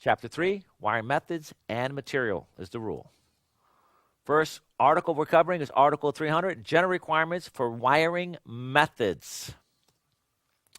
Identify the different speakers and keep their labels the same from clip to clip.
Speaker 1: Chapter 3, wiring methods and material is the rule. First article we're covering is Article 300, general requirements for wiring methods.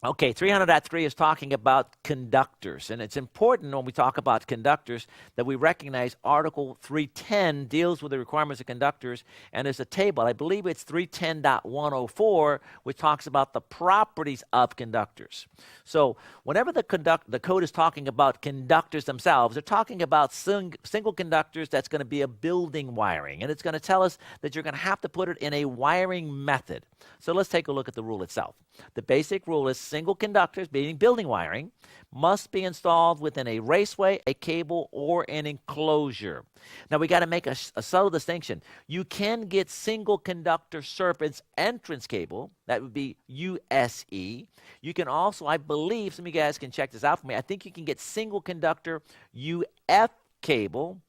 Speaker 1: Okay, 300.3 is talking about conductors, and it's important when we talk about conductors that we recognize Article 310 deals with the requirements of conductors, and there's a table, I believe it's 310.104, which talks about the properties of conductors. So whenever the code is talking about conductors themselves, they're talking about single conductors that's going to be a building wiring, and it's going to tell us that you're going to have to put it in a wiring method. So let's take a look at the rule itself. The basic rule is single conductors, meaning building wiring, must be installed within a raceway, a cable, or an enclosure. Now, we got to make a subtle distinction. You can get single conductor surface entrance cable. That would be USE. You can also, I believe, some of you guys can check this out for me. I think you can get single conductor UF cable.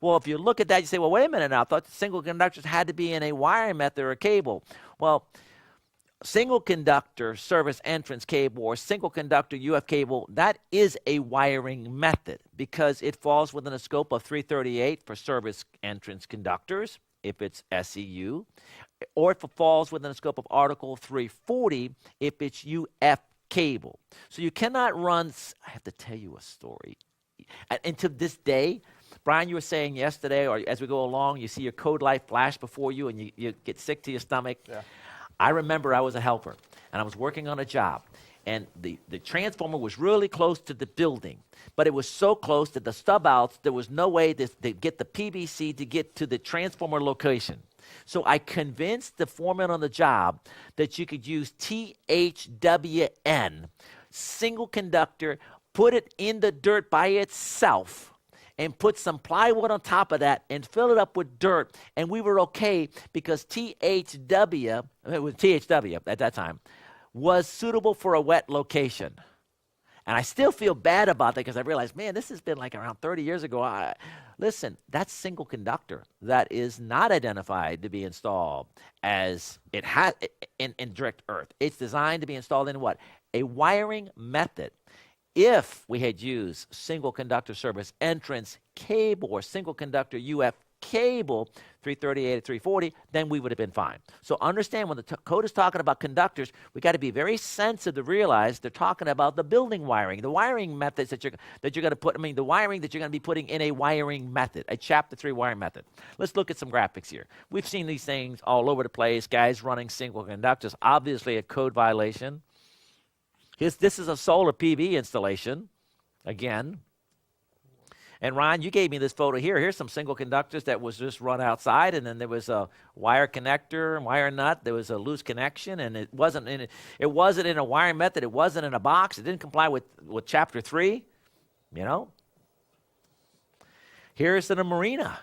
Speaker 1: Well, if you look at that, you say, well, wait a minute now. I thought single conductors had to be in a wiring method or a cable. Well, single conductor service entrance cable or single conductor UF cable, that is a wiring method because it falls within the scope of 338 for service entrance conductors, if it's SEU, or if it falls within the scope of Article 340, if it's UF cable. So you cannot run, I have to tell you a story. And to this day, Brian, you were saying yesterday, or as we go along, you see your code light flash before you and you get sick to your stomach. Yeah. I remember I was a helper, and I was working on a job, and the transformer was really close to the building, but it was so close that the stub-outs, there was no way to get the PVC to get to the transformer location. So I convinced the foreman on the job that you could use THWN, single conductor, put it in the dirt by itself, and put some plywood on top of that and fill it up with dirt. And we were okay because THW, it was THW at that time, was suitable for a wet location. And I still feel bad about that because I realized, man, this has been like around 30 years ago. Listen, that's single conductor that is not identified to be installed as it has in direct earth. It's designed to be installed in what? A wiring method. If we had used single conductor service entrance cable or single conductor UF cable, 338 or 340, then we would have been fine. So understand when the code is talking about conductors, we got to be very sensitive to realize they're talking about the building wiring, the wiring methods that you're going to put, the wiring that you're going to be putting in a wiring method, a Chapter 3 wiring method. Let's look at some graphics here. We've seen these things all over the place, guys running single conductors, obviously a code violation. This is a solar PV installation, again. And Ron, you gave me this photo here. Here's some single conductors that was just run outside, and then there was a wire connector, wire nut. There was a loose connection, and it wasn't in a wiring method. It wasn't in a box. It didn't comply with Chapter 3, you know. Here's in a marina.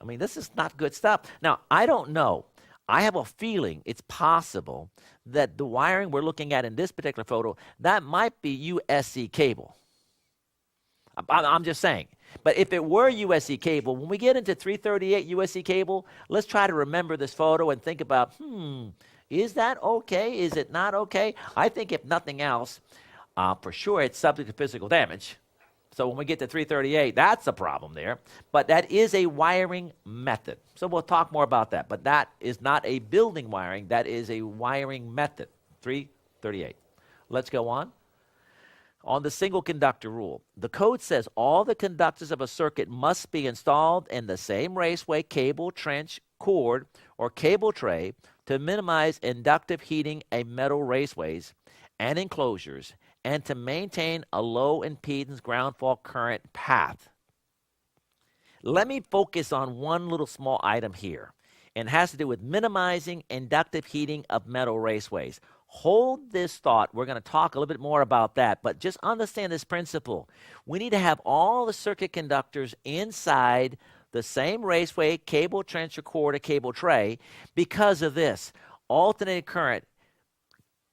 Speaker 1: This is not good stuff. Now, I don't know. I have a feeling it's possible that the wiring we're looking at in this particular photo, that might be USC cable. I'm just saying. But if it were USC cable, when we get into 338 USC cable, let's try to remember this photo and think about, is that okay? Is it not okay? I think if nothing else, for sure it's subject to physical damage. So when we get to 338, that's a problem there. But that is a wiring method. So we'll talk more about that. But that is not a building wiring. That is a wiring method. 338. Let's go on. On the single conductor rule, the code says all the conductors of a circuit must be installed in the same raceway, cable, trench, cord, or cable tray to minimize inductive heating of metal raceways and enclosures, and to maintain a low impedance ground fault current path. Let me focus on one little small item here, and it has to do with minimizing inductive heating of metal raceways. Hold this thought. We're going to talk a little bit more about that, but just understand this principle. We need to have all the circuit conductors inside the same raceway, cable, trench, or cord, or cable tray because of this. Alternating current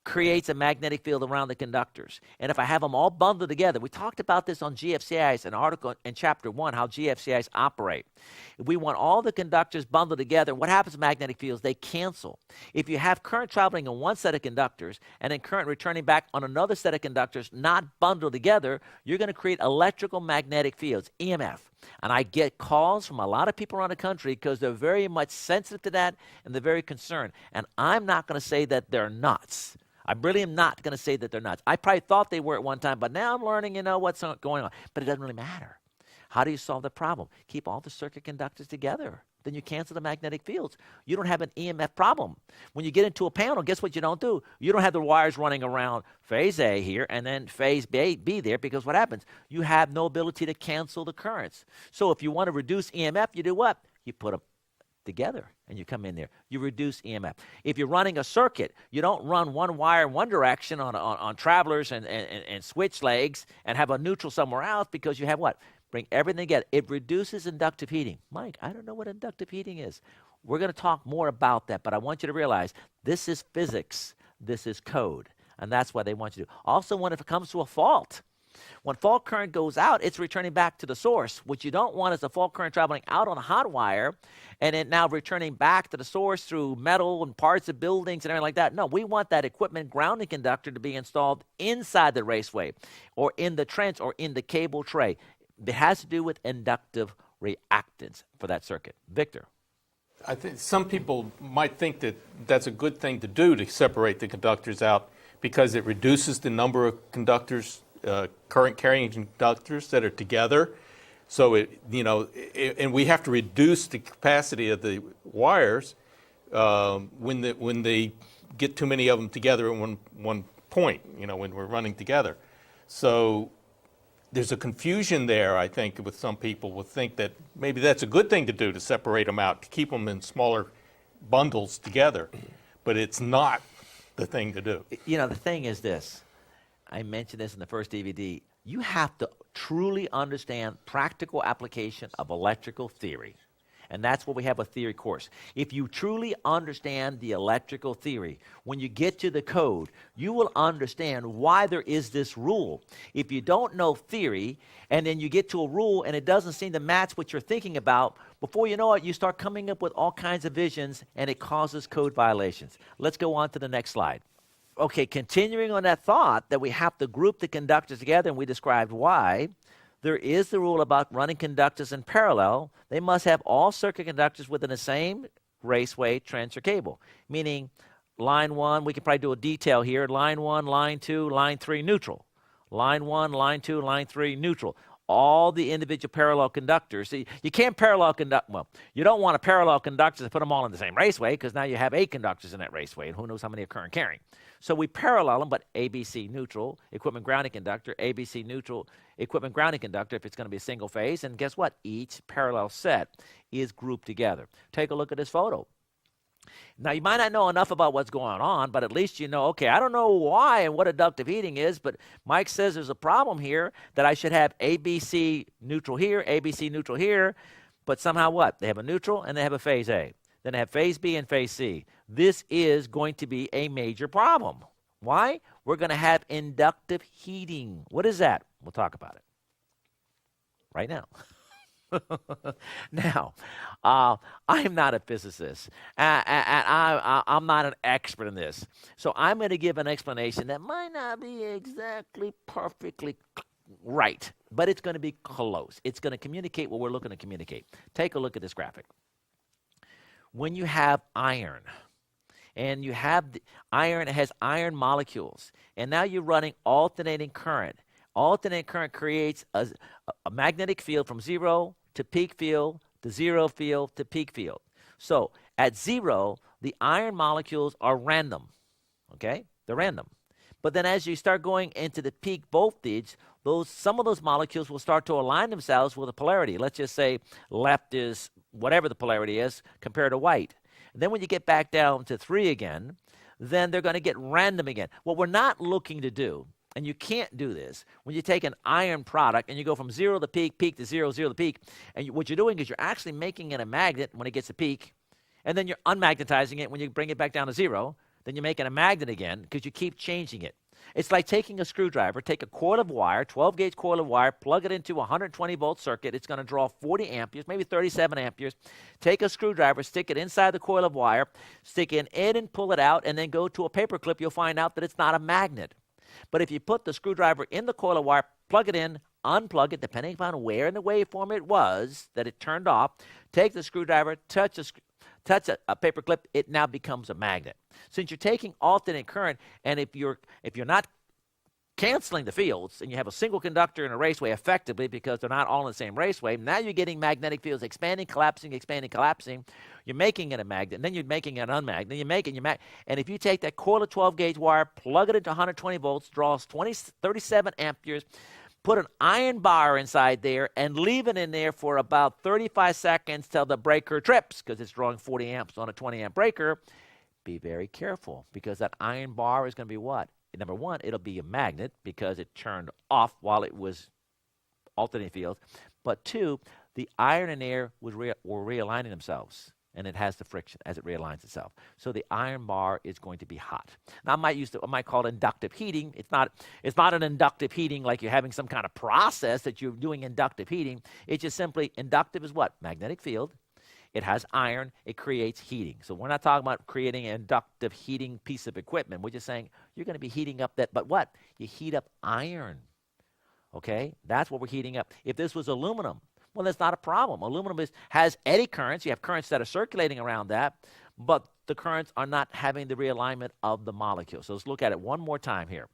Speaker 1: creates a magnetic field around the conductors. And if I have them all bundled together, we talked about this on GFCIs, an article in chapter 1, how GFCIs operate. If we want all the conductors bundled together, what happens to magnetic fields? They cancel. If you have current traveling on one set of conductors and then current returning back on another set of conductors not bundled together, you're going to create electrical magnetic fields, EMF. And I get calls from a lot of people around the country because they're very much sensitive to that and they're very concerned. And I'm not going to say that they're nuts. I really am not going to say that they're nuts. I probably thought they were at one time, but now I'm learning, what's going on. But it doesn't really matter. How do you solve the problem? Keep all the circuit conductors together. Then you cancel the magnetic fields. You don't have an EMF problem. When you get into a panel, guess what you don't do? You don't have the wires running around phase A here and then phase B there, because what happens? You have no ability to cancel the currents. So if you want to reduce EMF, you do what? You put them together and you come in there. You reduce EMF. If you're running a circuit, you don't run one wire in one direction on travelers and switch legs and have a neutral somewhere else, because you have what? Bring everything together. It reduces inductive heating. Mike, I don't know what inductive heating is. We're going to talk more about that, but I want you to realize this is physics. This is code, and that's what they want you to do. Also, when it comes to a fault, when fault current goes out, it's returning back to the source. What you don't want is a fault current traveling out on a hot wire and it now returning back to the source through metal and parts of buildings and everything like that. No, we want that equipment grounding conductor to be installed inside the raceway or in the trench or in the cable tray. It has to do with inductive reactance for that circuit. Victor.
Speaker 2: I think some people might think that that's a good thing to do, to separate the conductors out, because it reduces the number of conductors, current carrying conductors that are together. So and we have to reduce the capacity of the wires when they get too many of them together in one point. When we're running together. So there's a confusion there, I think, with some people will think that maybe that's a good thing to do, to separate them out, to keep them in smaller bundles together. But it's not the thing to do.
Speaker 1: The thing is this. I mentioned this in the first DVD. You have to truly understand practical application of electrical theory. And that's what we have a theory course. If you truly understand the electrical theory, when you get to the code, you will understand why there is this rule. If you don't know theory, and then you get to a rule and it doesn't seem to match what you're thinking about, before you know it, you start coming up with all kinds of visions, and it causes code violations. Let's go on to the next slide. Okay, continuing on that thought that we have to group the conductors together, and we described why. There is the rule about running conductors in parallel. They must have all circuit conductors within the same raceway, trench, or cable. Meaning, line 1, we can probably do a detail here. Line 1, line 2, line 3, neutral. Line 1, line 2, line 3, neutral. All the individual parallel conductors. See, you can't parallel conduct. Well, you don't want a parallel conductors and put them all in the same raceway, because now you have 8 conductors in that raceway, and who knows how many are current carrying. So we parallel them, but ABC neutral, equipment grounding conductor, ABC neutral, equipment grounding conductor if it's going to be a single phase. And guess what? Each parallel set is grouped together. Take a look at this photo. Now, you might not know enough about what's going on, but at least you know, okay, I don't know why and what inductive heating is, but Mike says there's a problem here that I should have ABC neutral here, ABC neutral here, but somehow what? They have a neutral and they have a phase A. Then they have phase B and phase C. This is going to be a major problem. Why? We're going to have inductive heating. What is that? We'll talk about it right now. Now, I am not a physicist, and I'm not an expert in this. So I'm going to give an explanation that might not be exactly perfectly right, but it's going to be close. It's going to communicate what we're looking to communicate. Take a look at this graphic. When you have iron, and you have the iron, it has iron molecules, and now you're running alternating current. Alternating current creates a magnetic field from zero to peak field to zero field to peak field. So at zero, the iron molecules are random, okay? They're random. But then as you start going into the peak voltage, some of those molecules will start to align themselves with a polarity. Let's just say left is whatever the polarity is compared to white. And then when you get back down to 3 again, then they're going to get random again. What we're not looking to do, and you can't do this, when you take an iron product and you go from 0 to peak, peak to 0, 0 to peak, and what you're doing is you're actually making it a magnet when it gets to peak, and then you're unmagnetizing it when you bring it back down to 0. then you're making a magnet again because you keep changing it. It's like taking a screwdriver, take a coil of wire, 12-gauge coil of wire, plug it into a 120-volt circuit. It's going to draw 40 amperes, maybe 37 amperes. Take a screwdriver, stick it inside the coil of wire, stick it in and pull it out, and then go to a paper clip. You'll find out that it's not a magnet. But if you put the screwdriver in the coil of wire, plug it in, unplug it, depending upon where in the waveform it was that it turned off, take the screwdriver, touch a paper clip, it now becomes a magnet. Since you're taking alternate current, and if you're not canceling the fields and you have a single conductor in a raceway effectively because they're not all in the same raceway, now you're getting magnetic fields expanding, collapsing, you're making it a magnet, and then you're making it an unmagnet, then you're making your magnet. And if you take that coil of 12-gauge wire, plug it into 120 volts, draws 37 amperes, put an iron bar inside there and leave it in there for about 35 seconds till the breaker trips because it's drawing 40 amps on a 20-amp breaker. Be very careful because that iron bar is going to be what? Number one, it'll be a magnet because it turned off while it was alternating fields. But two, the iron and air were realigning themselves, and it has the friction as it realigns itself. So the iron bar is going to be hot. Now, I might call it inductive heating. It's not an inductive heating like you're having some kind of process that you're doing inductive heating. It's just simply inductive is what? Magnetic field. It has iron. It creates heating. So we're not talking about creating an inductive heating piece of equipment. We're just saying you're going to be heating up that. But what? You heat up iron. Okay? That's what we're heating up. If this was aluminum, well, that's not a problem. Aluminum has eddy currents. You have currents that are circulating around that, but the currents are not having the realignment of the molecule. So let's look at it one more time here.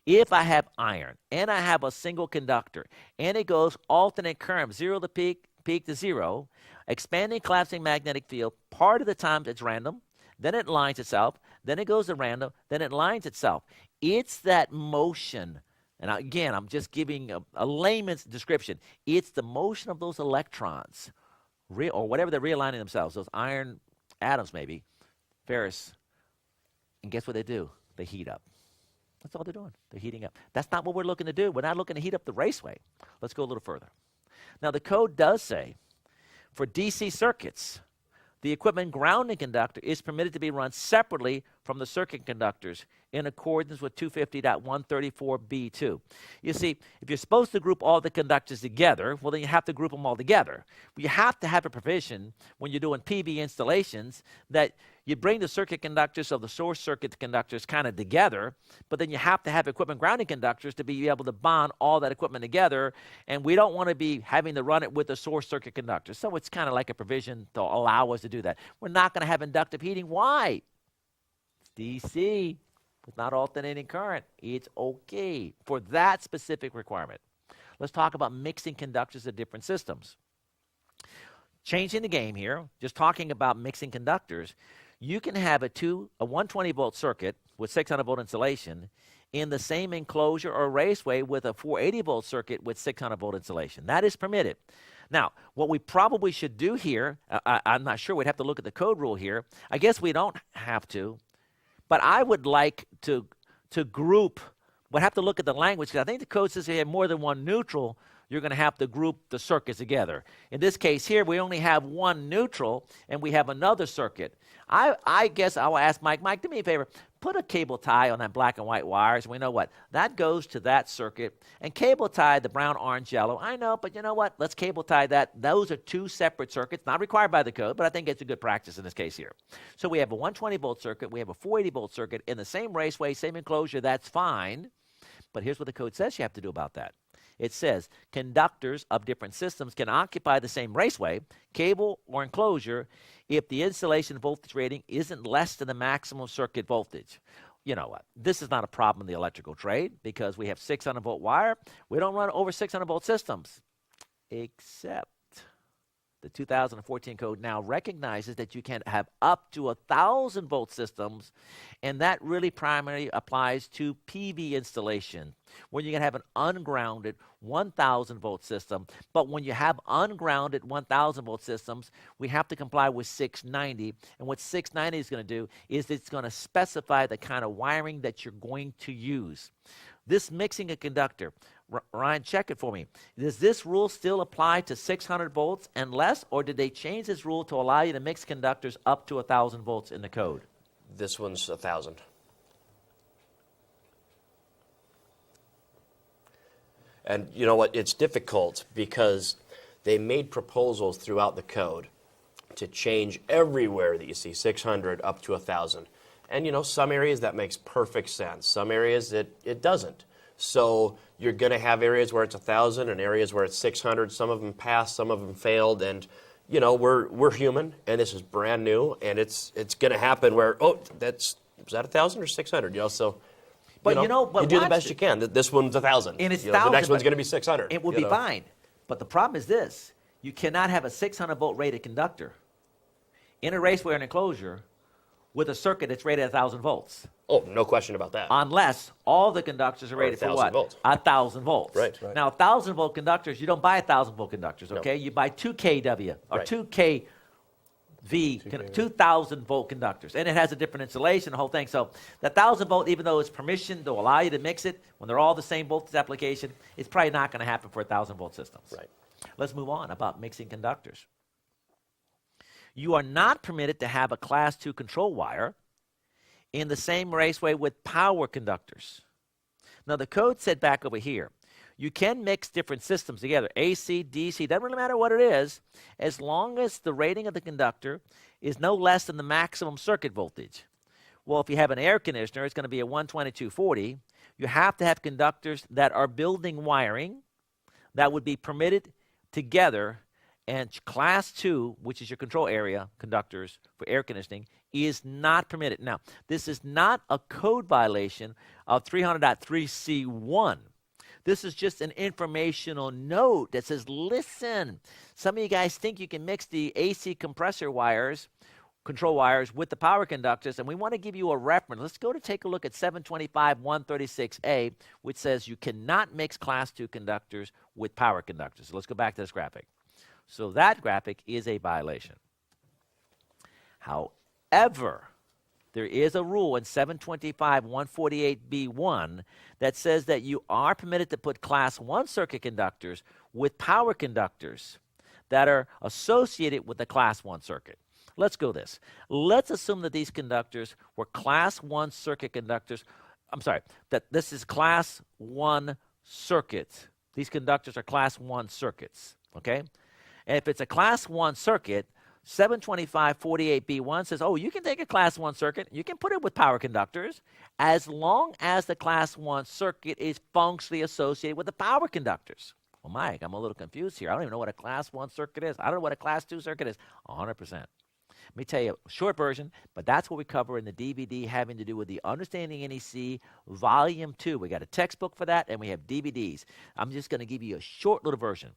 Speaker 1: If I have iron and I have a single conductor and it goes alternate current, zero to peak to zero, expanding, collapsing magnetic field, part of the time it's random, then it lines itself, then it goes to random, then it lines itself. It's that motion. And again, I'm just giving a layman's description. It's the motion of those electrons, or whatever they're realigning themselves, those iron atoms maybe, ferrous. And guess what they do? They heat up. That's all they're doing. They're heating up. That's not what we're looking to do. We're not looking to heat up the raceway. Let's go a little further. Now, the code does say for DC circuits, the equipment grounding conductor is permitted to be run separately from the circuit conductors in accordance with 250.134b2. You see, if you're supposed to group all the conductors together, well, then you have to group them all together. But you have to have a provision when you're doing PV installations that you bring the circuit conductors of the source circuit conductors kind of together, but then you have to have equipment grounding conductors to be able to bond all that equipment together, and we don't want to be having to run it with the source circuit conductors. So it's kind of like a provision to allow us to do that. We're not going to have inductive heating. Why? It's DC. It's not alternating current. It's okay for that specific requirement. Let's talk about mixing conductors of different systems. Changing the game here, just talking about mixing conductors, you can have a 120-volt circuit with 600-volt insulation in the same enclosure or raceway with a 480-volt circuit with 600-volt insulation. That is permitted. Now, what we probably should do here, I'm not sure, we'd have to look at the code rule here. I guess we don't have to, but I would like to group, we'd have to look at the language, because I think the code says if you have more than one neutral, you're going to have to group the circuits together. In this case here, we only have one neutral, and we have another circuit. I guess I'll ask Mike, do me a favor, put a cable tie on that black and white wires, and we know what? That goes to that circuit, and cable tie the brown, orange, yellow. I know, but you know what? Let's cable tie that. Those are two separate circuits, not required by the code, but I think it's a good practice in this case here. So we have a 120-volt circuit, we have a 480-volt circuit in the same raceway, same enclosure, that's fine. But here's what the code says you have to do about that. It says conductors of different systems can occupy the same raceway, cable, or enclosure if the insulation voltage rating isn't less than the maximum circuit voltage. You know what? This is not a problem in the electrical trade because we have 600-volt wire. We don't run over 600-volt systems, except the 2014 code now recognizes that you can have up to 1,000-volt systems, and that really primarily applies to PV installation, where you can have an ungrounded 1,000-volt system. But when you have ungrounded 1,000-volt systems, we have to comply with 690. And what 690 is going to do is it's going to specify the kind of wiring that you're going to use. This mixing a conductor, Ryan, check it for me. Does this rule still apply to 600 volts and less, or did they change this rule to allow you to mix conductors up to 1,000 volts in the code?
Speaker 3: This one's 1,000. And you know what? It's difficult because they made proposals throughout the code to change everywhere that you see 600 up to 1,000. And you know, some areas that makes perfect sense. Some areas it doesn't. So you're going to have areas where it's 1,000 and areas where it's 600. Some of them passed, some of them failed, and you know, we're human, and this is brand new, and it's going to happen where was that 1,000 or 600? You know, so.
Speaker 1: But
Speaker 3: you do the best you can. This one's 1,000.
Speaker 1: And it's
Speaker 3: the
Speaker 1: 1,000.
Speaker 3: next one's going to be 600.
Speaker 1: It will be fine. But the problem is this. You cannot have a 600-volt rated conductor in a raceway or an enclosure with a circuit that's rated at 1,000 volts.
Speaker 3: Oh, no question about that.
Speaker 1: Unless all the conductors are rated for what?
Speaker 3: 1,000 volts.
Speaker 1: 1,000 volts.
Speaker 3: Right.
Speaker 1: Now, 1,000-volt conductors, you don't buy 1,000-volt conductors, okay? No. You buy 2 kW or
Speaker 3: Right.
Speaker 1: 2 kV, 2,000-volt conductors. And it has a different insulation, the whole thing. So the 1,000-volt, even though it's permission to allow you to mix it, when they're all the same voltage application, it's probably not going to happen for 1,000-volt systems.
Speaker 3: Right.
Speaker 1: Let's move on about mixing conductors. You are not permitted to have a Class 2 control wire in the same raceway with power conductors. Now, the code said back over here, you can mix different systems together, AC, DC, doesn't really matter what it is, as long as the rating of the conductor is no less than the maximum circuit voltage. Well, if you have an air conditioner, it's going to be a 12240. You have to have conductors that are building wiring that would be permitted together, and Class 2, which is your control area conductors for air conditioning, is not permitted. Now, this is not a code violation of 300.3C1. This is just an informational note that says, listen, some of you guys think you can mix the AC compressor wires, control wires, with the power conductors, and we want to give you a reference. Let's go to take a look at 725.136A, which says you cannot mix Class 2 conductors with power conductors. So let's go back to this graphic. So that graphic is a violation. However, there is a rule in 725.148B1 that says that you are permitted to put Class 1 circuit conductors with power conductors that are associated with the Class 1 circuit. Let's go this. Let's assume that these conductors were Class 1 circuit conductors. I'm sorry, that this is Class 1 circuit. These conductors are Class 1 circuits, okay? And if it's a Class 1 circuit, 725.48B1 says, oh, you can take a Class 1 circuit, you can put it with power conductors, as long as the Class 1 circuit is functionally associated with the power conductors. Well, Mike, I'm a little confused here. I don't even know what a Class 1 circuit is. I don't know what a Class 2 circuit is. 100%. Let me tell you a short version, but that's what we cover in the DVD having to do with the Understanding NEC Volume 2. We got a textbook for that, and we have DVDs. I'm just going to give you a short little version.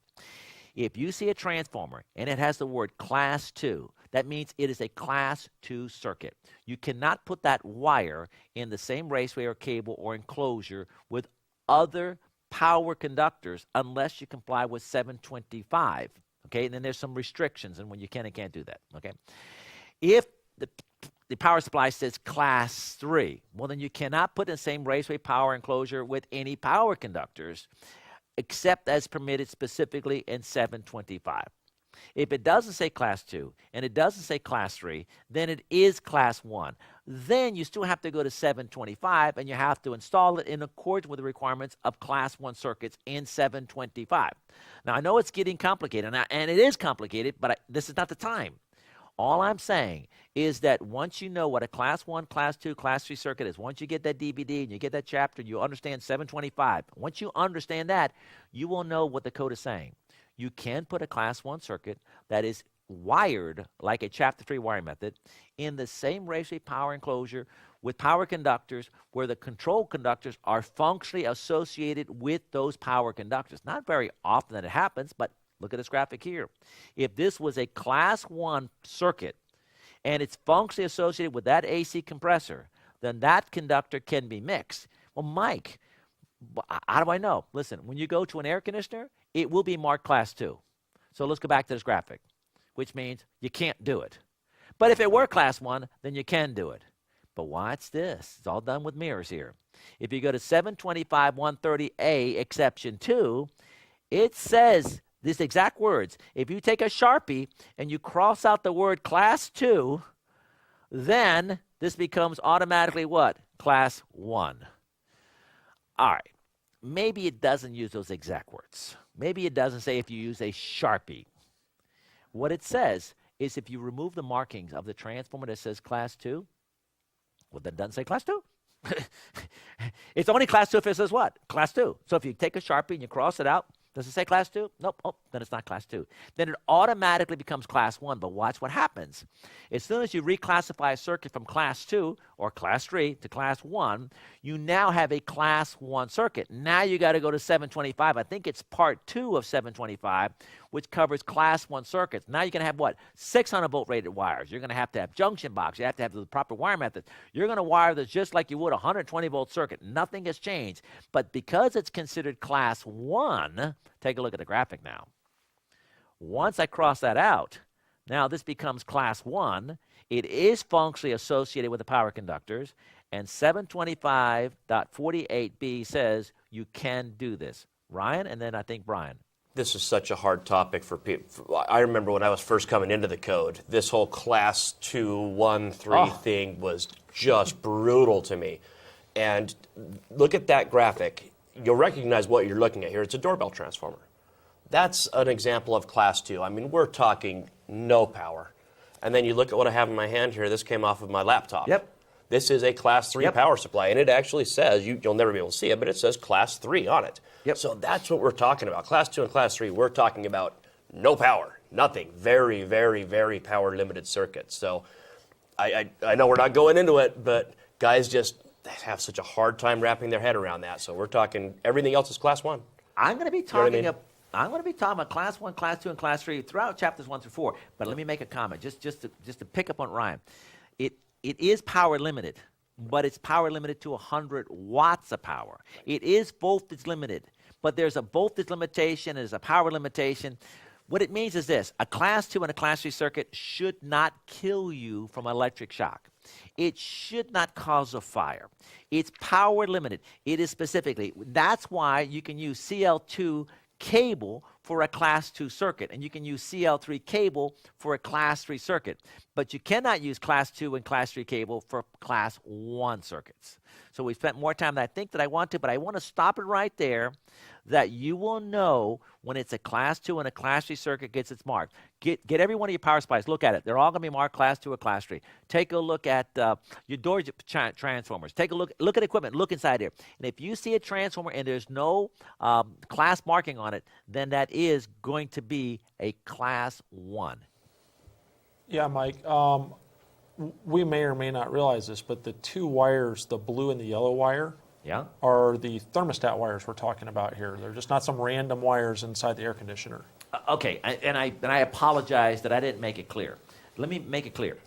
Speaker 1: If you see a transformer and it has the word Class 2, that means it is a Class 2 circuit. You cannot put that wire in the same raceway or cable or enclosure with other power conductors unless you comply with 725. Okay, and then there's some restrictions on when you can and can't do that. Okay, if the power supply says Class 3, well, then you cannot put in the same raceway power enclosure with any power conductors, except as permitted specifically in 725. If it doesn't say Class 2 and it doesn't say Class 3, then it is Class 1. Then you still have to go to 725 and you have to install it in accordance with the requirements of Class 1 circuits in 725. Now, I know it's getting complicated, and it is complicated, but this is not the time. All I'm saying is that once you know what a Class 1, Class 2, Class 3 circuit is, once you get that DVD and you get that chapter, you understand 725. Once you understand that, you will know what the code is saying. You can put a Class 1 circuit that is wired like a Chapter 3 wiring method in the same raceway power enclosure with power conductors where the control conductors are functionally associated with those power conductors. Not very often that it happens, but look at this graphic here. If this was a Class 1 circuit and it's functionally associated with that AC compressor, then that conductor can be mixed. Well, Mike, how do I know? Listen, when you go to an air conditioner, it will be marked Class 2. So let's go back to this graphic, which means you can't do it. But if it were Class 1, then you can do it. But watch this. It's all done with mirrors here. If you go to 725.130A, exception 2, it says these exact words. If you take a Sharpie and you cross out the word Class 2, then this becomes automatically what? Class 1. All right. Maybe it doesn't use those exact words. Maybe it doesn't say if you use a Sharpie. What it says is if you remove the markings of the transformer that says class 2, well, then it doesn't say class 2. It's only class 2 if it says what? Class 2. So if you take a Sharpie and you cross it out, does it say class 2? Nope. Oh, then it's not class 2. Then it automatically becomes class 1. But watch what happens. As soon as you reclassify a circuit from class 2 or class 3 to class 1, you now have a class 1 circuit. Now you got to go to 725. I think it's part 2 of 725, which covers class 1 circuits. Now you're going to have what? 600 volt rated wires. You're going to have junction box. You have to have the proper wire method. You're going to wire this just like you would a 120 volt circuit. Nothing has changed. But because it's considered class 1, take a look at the graphic now. Once I cross that out, now this becomes class 1. It is functionally associated with the power conductors, and 725.48b says you can do this. Ryan, and then I think Brian.
Speaker 3: This is such a hard topic for people. I remember when I was first coming into the code, this whole class 2, 1, 3 thing was just brutal to me. And look at that graphic. You'll recognize what you're looking at here. It's a doorbell transformer. That's an example of class 2. I mean, we're talking no power. And then you look at what I have in my hand here. This came off of my laptop.
Speaker 1: Yep.
Speaker 3: This is a class 3 power supply, and it actually says, you'll never be able to see it, but it says class 3 on it.
Speaker 1: Yep.
Speaker 3: So that's what we're talking about. Class 2 and class 3, we're talking about no power, nothing. Very, very, very power limited circuits. So I know we're not going into it, but guys just have such a hard time wrapping their head around that. So we're talking everything else is class 1.
Speaker 1: I'm going to be talking
Speaker 3: You know what I mean?
Speaker 1: I'm going to be talking about class 1, class 2, and class 3 throughout chapters 1 through 4. But let me make a comment, just to pick up on Ryan. It is power limited, but it's power limited to 100 watts of power. It is voltage limited, but there's a voltage limitation, there's a power limitation. What it means is this: a class 2 and a class 3 circuit should not kill you from electric shock. It should not cause a fire. It's power limited. It is specifically. That's why you can use CL2 cable for a class 2 circuit, and you can use CL3 cable for a class 3 circuit, but you cannot use class 2 and class 3 cable for class 1 circuits. So we spent more time than I think that I want to, but I want to stop it right there, that you will know when it's a class 2 and a class 3 circuit gets its mark. Get every one of your power supplies, look at it. They're all going to be marked class 2 or class 3. Take a look at your door transformers. Take a look at equipment. Look inside here. And if you see a transformer and there's no class marking on it, then that is going to be a class 1.
Speaker 4: Yeah, Mike. We may or may not realize this, but the 2 wires, the blue and the yellow wire, are the thermostat wires we're talking about here. They're just not some random wires inside the air conditioner.
Speaker 1: Okay, and I apologize that I didn't make it clear. Let me make it clear.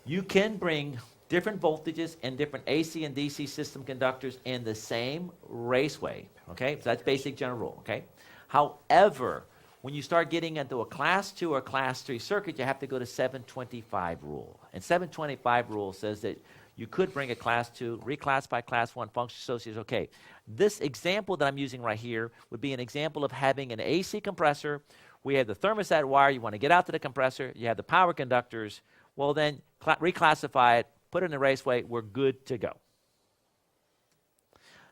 Speaker 1: You can bring different voltages and different AC and DC system conductors in the same raceway, okay? So that's basic general rule, okay? However, when you start getting into a class 2 or class 3 circuit, you have to go to 725 rule. And 725 rule says that you could bring a class 2, reclassify class 1, function associated. Okay, this example that I'm using right here would be an example of having an AC compressor. We have the thermostat wire. You want to get out to the compressor. You have the power conductors. Well, then reclassify it, put it in the raceway. We're good to go.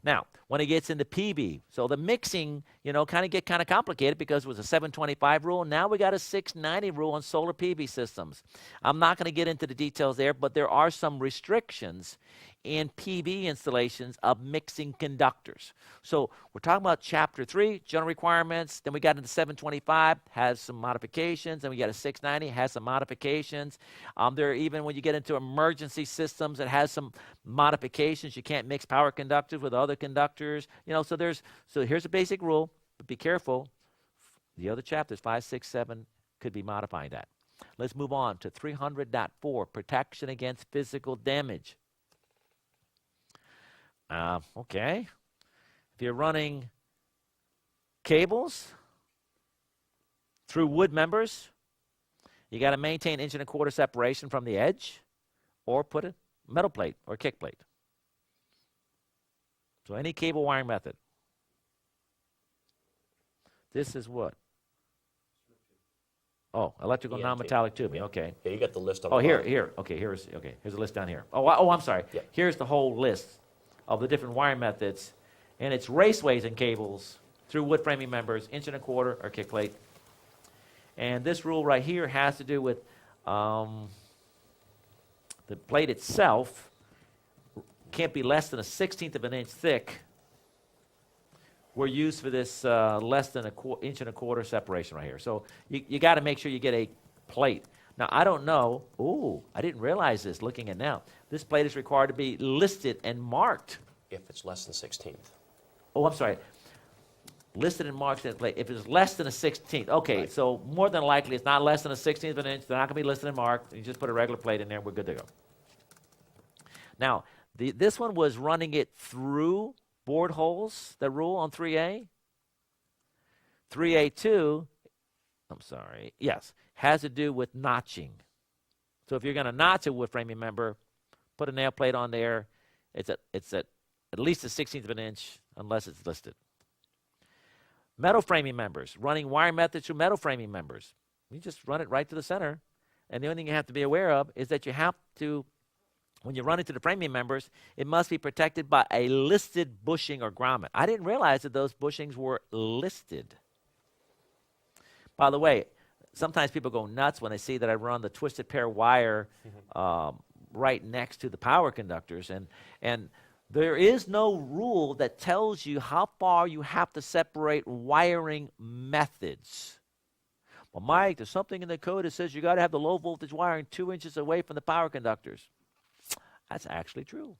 Speaker 1: Now, when it gets into PB, so the mixing, get kind of complicated because it was a 725 rule. Now we got a 690 rule on solar PV systems. I'm not going to get into the details there, but there are some restrictions in PV installations of mixing conductors. So we're talking about Chapter 3, general requirements. Then we got into 725, has some modifications. Then we got a 690, has some modifications. There are even when you get into emergency systems, it has some modifications. You can't mix power conductors with other conductors. So here's a basic rule, but be careful. The other chapters, 5, 6, 7, could be modifying that. Let's move on to 300.4, protection against physical damage. Okay. If you're running cables through wood members, you got to maintain 1 1/4 inch separation from the edge, or put a metal plate or kick plate. So any cable wiring method. This is what? Oh, electrical
Speaker 3: ENT.
Speaker 1: non-metallic tubing. Okay.
Speaker 3: Yeah, you got the list on
Speaker 1: Oh,
Speaker 3: the
Speaker 1: here,
Speaker 3: bottom.
Speaker 1: here. Okay, here's a list down here. Oh, I'm sorry.
Speaker 3: Yeah.
Speaker 1: Here's the whole list of the different wiring methods, and it's raceways and cables through wood framing members, 1.25" or kick plate. And this rule right here has to do with the plate itself can't be less than 1/16 of an inch thick. We're used for this less than 1.25" separation right here. So you got to make sure you get a plate. Now, I don't know. Ooh, I didn't realize this looking at now. This plate is required to be listed and marked.
Speaker 3: If it's less than 16th.
Speaker 1: Oh, I'm sorry. Listed and marked in the plate. If it's less than 1/16. Okay,
Speaker 3: Right.
Speaker 1: so more than likely it's not less than 1/16 of an inch. They're not going to be listed and marked. You just put a regular plate in there. We're good to go. Now, this one was running it through board holes, the rule on 3A. 3A2, I'm sorry, yes, has to do with notching. So if you're going to notch a wood framing member, put a nail plate on there. It's at least 1/16 of an inch unless it's listed. Metal framing members, running wire methods through metal framing members. You just run it right to the center. And the only thing you have to be aware of is that you have to, when you run into the framing members, it must be protected by a listed bushing or grommet. I didn't realize that those bushings were listed. By the way, sometimes people go nuts when they see that I run the twisted pair wire right next to the power conductors. And there is no rule that tells you how far you have to separate wiring methods. Well, Mike, there's something in the code that says you got to have the low voltage wiring 2 inches away from the power conductors. That's actually true.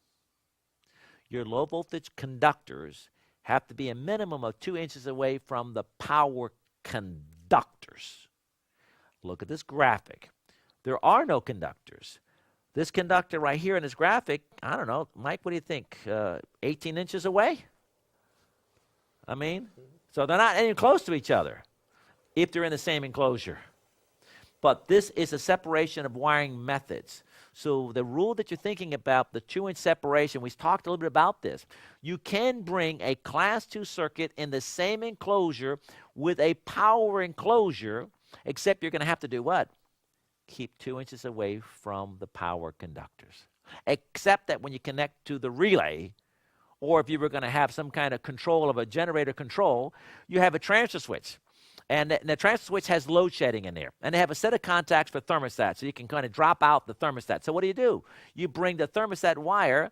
Speaker 1: Your low voltage conductors have to be a minimum of 2 inches away from the power conductors. Look at this graphic. There are no conductors. This conductor right here in this graphic, I don't know, Mike, what do you think? 18 inches away? I mean, so they're not even close to each other if they're in the same enclosure. But this is a separation of wiring methods. So the rule that you're thinking about, the 2-inch separation, we talked a little bit about this. You can bring a Class 2 circuit in the same enclosure with a power enclosure, except you're going to have to do what? Keep 2 inches away from the power conductors. Except that when you connect to the relay, or if you were going to have some kind of control of a generator control, you have a transfer switch. And the transfer switch has load shedding in there. And they have a set of contacts for thermostat, so you can kind of drop out the thermostat. So what do? You bring the thermostat wire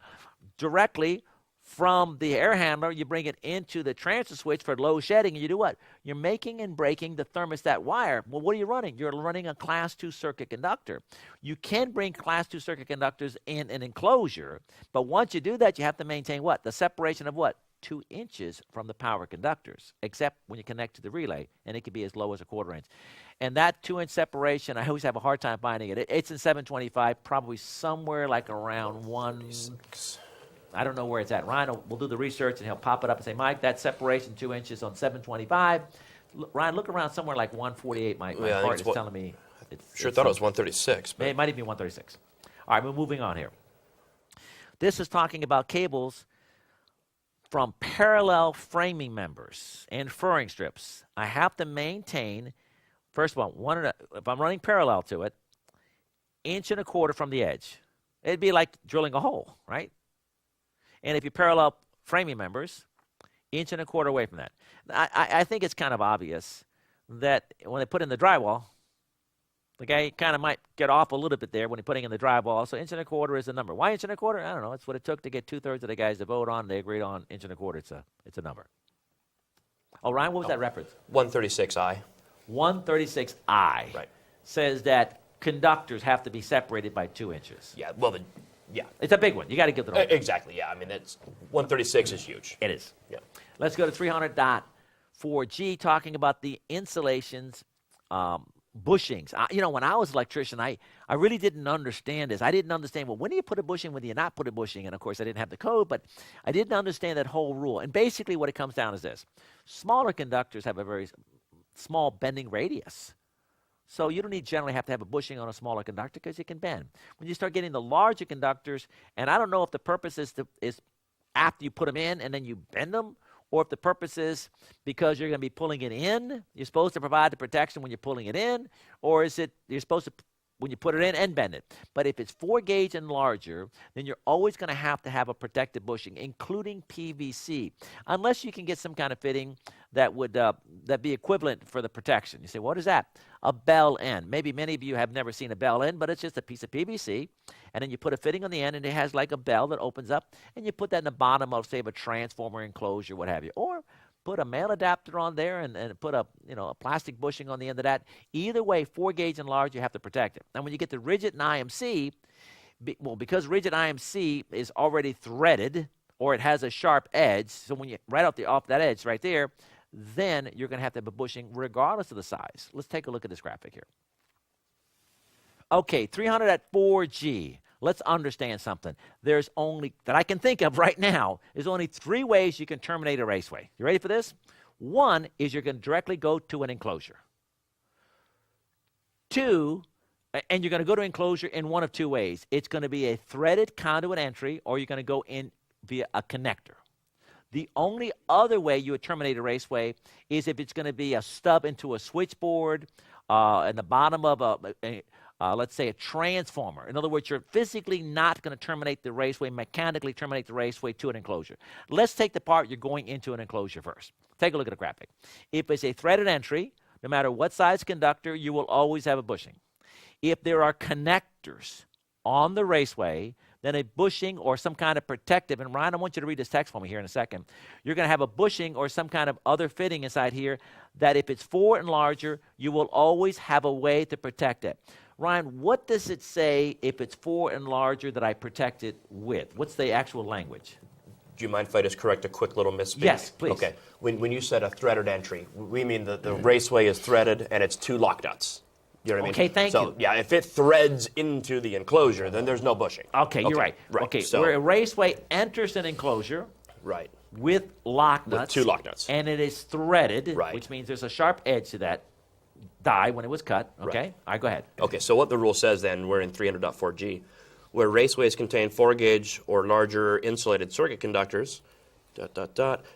Speaker 1: directly from the air handler, you bring it into the transfer switch for load shedding, and you do what? You're making and breaking the thermostat wire. Well, what are you running? You're running a Class 2 circuit conductor. You can bring Class 2 circuit conductors in an enclosure, but once you do that, you have to maintain what? The separation of what? 2 inches from the power conductors, except when you connect to the relay, and it can be as low as 1/4 inch. And that 2-inch separation, I always have a hard time finding it. It's in 725, probably somewhere like around 136. I don't know where it's at. Ryan will do the research, and he'll pop it up and say, Mike, that separation 2 inches on 725. Ryan, look around somewhere like 148. My heart is telling me.
Speaker 3: Sure thought it was 136.
Speaker 1: It might even be 136. All right, we're moving on here. This is talking about cables from parallel framing members and furring strips. I have to maintain, first of all, if I'm running parallel to it, 1.25 from the edge. It'd be like drilling a hole, right? And if you parallel framing members, 1.25 away from that. I think it's kind of obvious that when they put in the drywall, the guy kind of might get off a little bit there when he's putting in the drywall. So 1.25 is the number. Why 1.25? I don't know. It's what it took to get 2/3 of the guys to vote on. They agreed on 1.25. It's a number. Oh, Ryan, what was that reference?
Speaker 3: 136I.
Speaker 1: 136I.
Speaker 3: Right.
Speaker 1: Says that conductors have to be separated by 2 inches.
Speaker 3: Yeah. Well, yeah.
Speaker 1: It's a big one. You got to give it a
Speaker 3: Exactly. Yeah. I mean, that's 136 is huge.
Speaker 1: It is.
Speaker 3: Yeah.
Speaker 1: Let's go to 300.4G, talking about the insulations, bushings. When I was an electrician, I really didn't understand this. I didn't understand, well, when do you put a bushing, when do you not put a bushing? And, of course, I didn't have the code, but I didn't understand that whole rule. And basically what it comes down is this. Smaller conductors have a very small bending radius. So you don't generally have to have a bushing on a smaller conductor because you can bend. When you start getting the larger conductors, and I don't know if the purpose is after you put them in and then you bend them, or if the purpose is because you're going to be pulling it in, you're supposed to provide the protection when you're pulling it in, or is it you're supposed to, when you put it in, and bend it. But if it's 4 gauge and larger, then you're always going to have a protective bushing, including PVC, unless you can get some kind of fitting that would that be equivalent for the protection. You say, what is that? A bell end. Maybe many of you have never seen a bell end, but it's just a piece of PVC, and then you put a fitting on the end, and it has like a bell that opens up, and you put that in the bottom of, say, of a transformer enclosure, what have you. Or put a male adapter on there and put a plastic bushing on the end of that. Either way, 4 gauge and large, you have to protect it. And when you get to rigid and IMC, because rigid IMC is already threaded or it has a sharp edge, so when you right off that edge right there, then you're going to have a bushing regardless of the size. Let's take a look at this graphic here. Okay, 300 at 4G. Let's understand something. There's only, that I can think of right now, there's only 3 ways you can terminate a raceway. You ready for this? One is you're going to directly go to an enclosure. 2, and you're going to go to enclosure in one of 2 ways. It's going to be a threaded conduit entry, or you're going to go in via a connector. The only other way you would terminate a raceway is if it's going to be a stub into a switchboard, in the bottom of let's say a transformer. In other words, you're physically not going to terminate the raceway, mechanically terminate the raceway to an enclosure. Let's take the part you're going into an enclosure first. Take a look at the graphic. If it's a threaded entry, no matter what size conductor, you will always have a bushing. If there are connectors on the raceway, then a bushing or some kind of protective, and Ryan, I want you to read this text for me here in a second. You're going to have a bushing or some kind of other fitting inside here that if it's 4 and larger, you will always have a way to protect it. Ryan, what does it say if it's 4 and larger that I protect it with? What's the actual language?
Speaker 3: Do you mind if I just correct a quick little misspeak?
Speaker 1: Yes, please.
Speaker 3: Okay. When you said a threaded entry, we mean the raceway is threaded and it's 2 lock nuts. You know what I mean?
Speaker 1: Okay, thank you.
Speaker 3: So, yeah, if it threads into the enclosure, then there's no bushing.
Speaker 1: Okay, you're right. Okay, so where a raceway enters an enclosure
Speaker 3: right.
Speaker 1: with lock nuts.
Speaker 3: With 2 lock nuts.
Speaker 1: And it is threaded,
Speaker 3: right.
Speaker 1: which means there's a sharp edge to that die when it was cut. Okay?
Speaker 3: Right.
Speaker 1: All right, go ahead.
Speaker 3: Okay, so what the rule says then, we're in 300.4G, where raceways contain 4 gauge or larger insulated circuit conductors,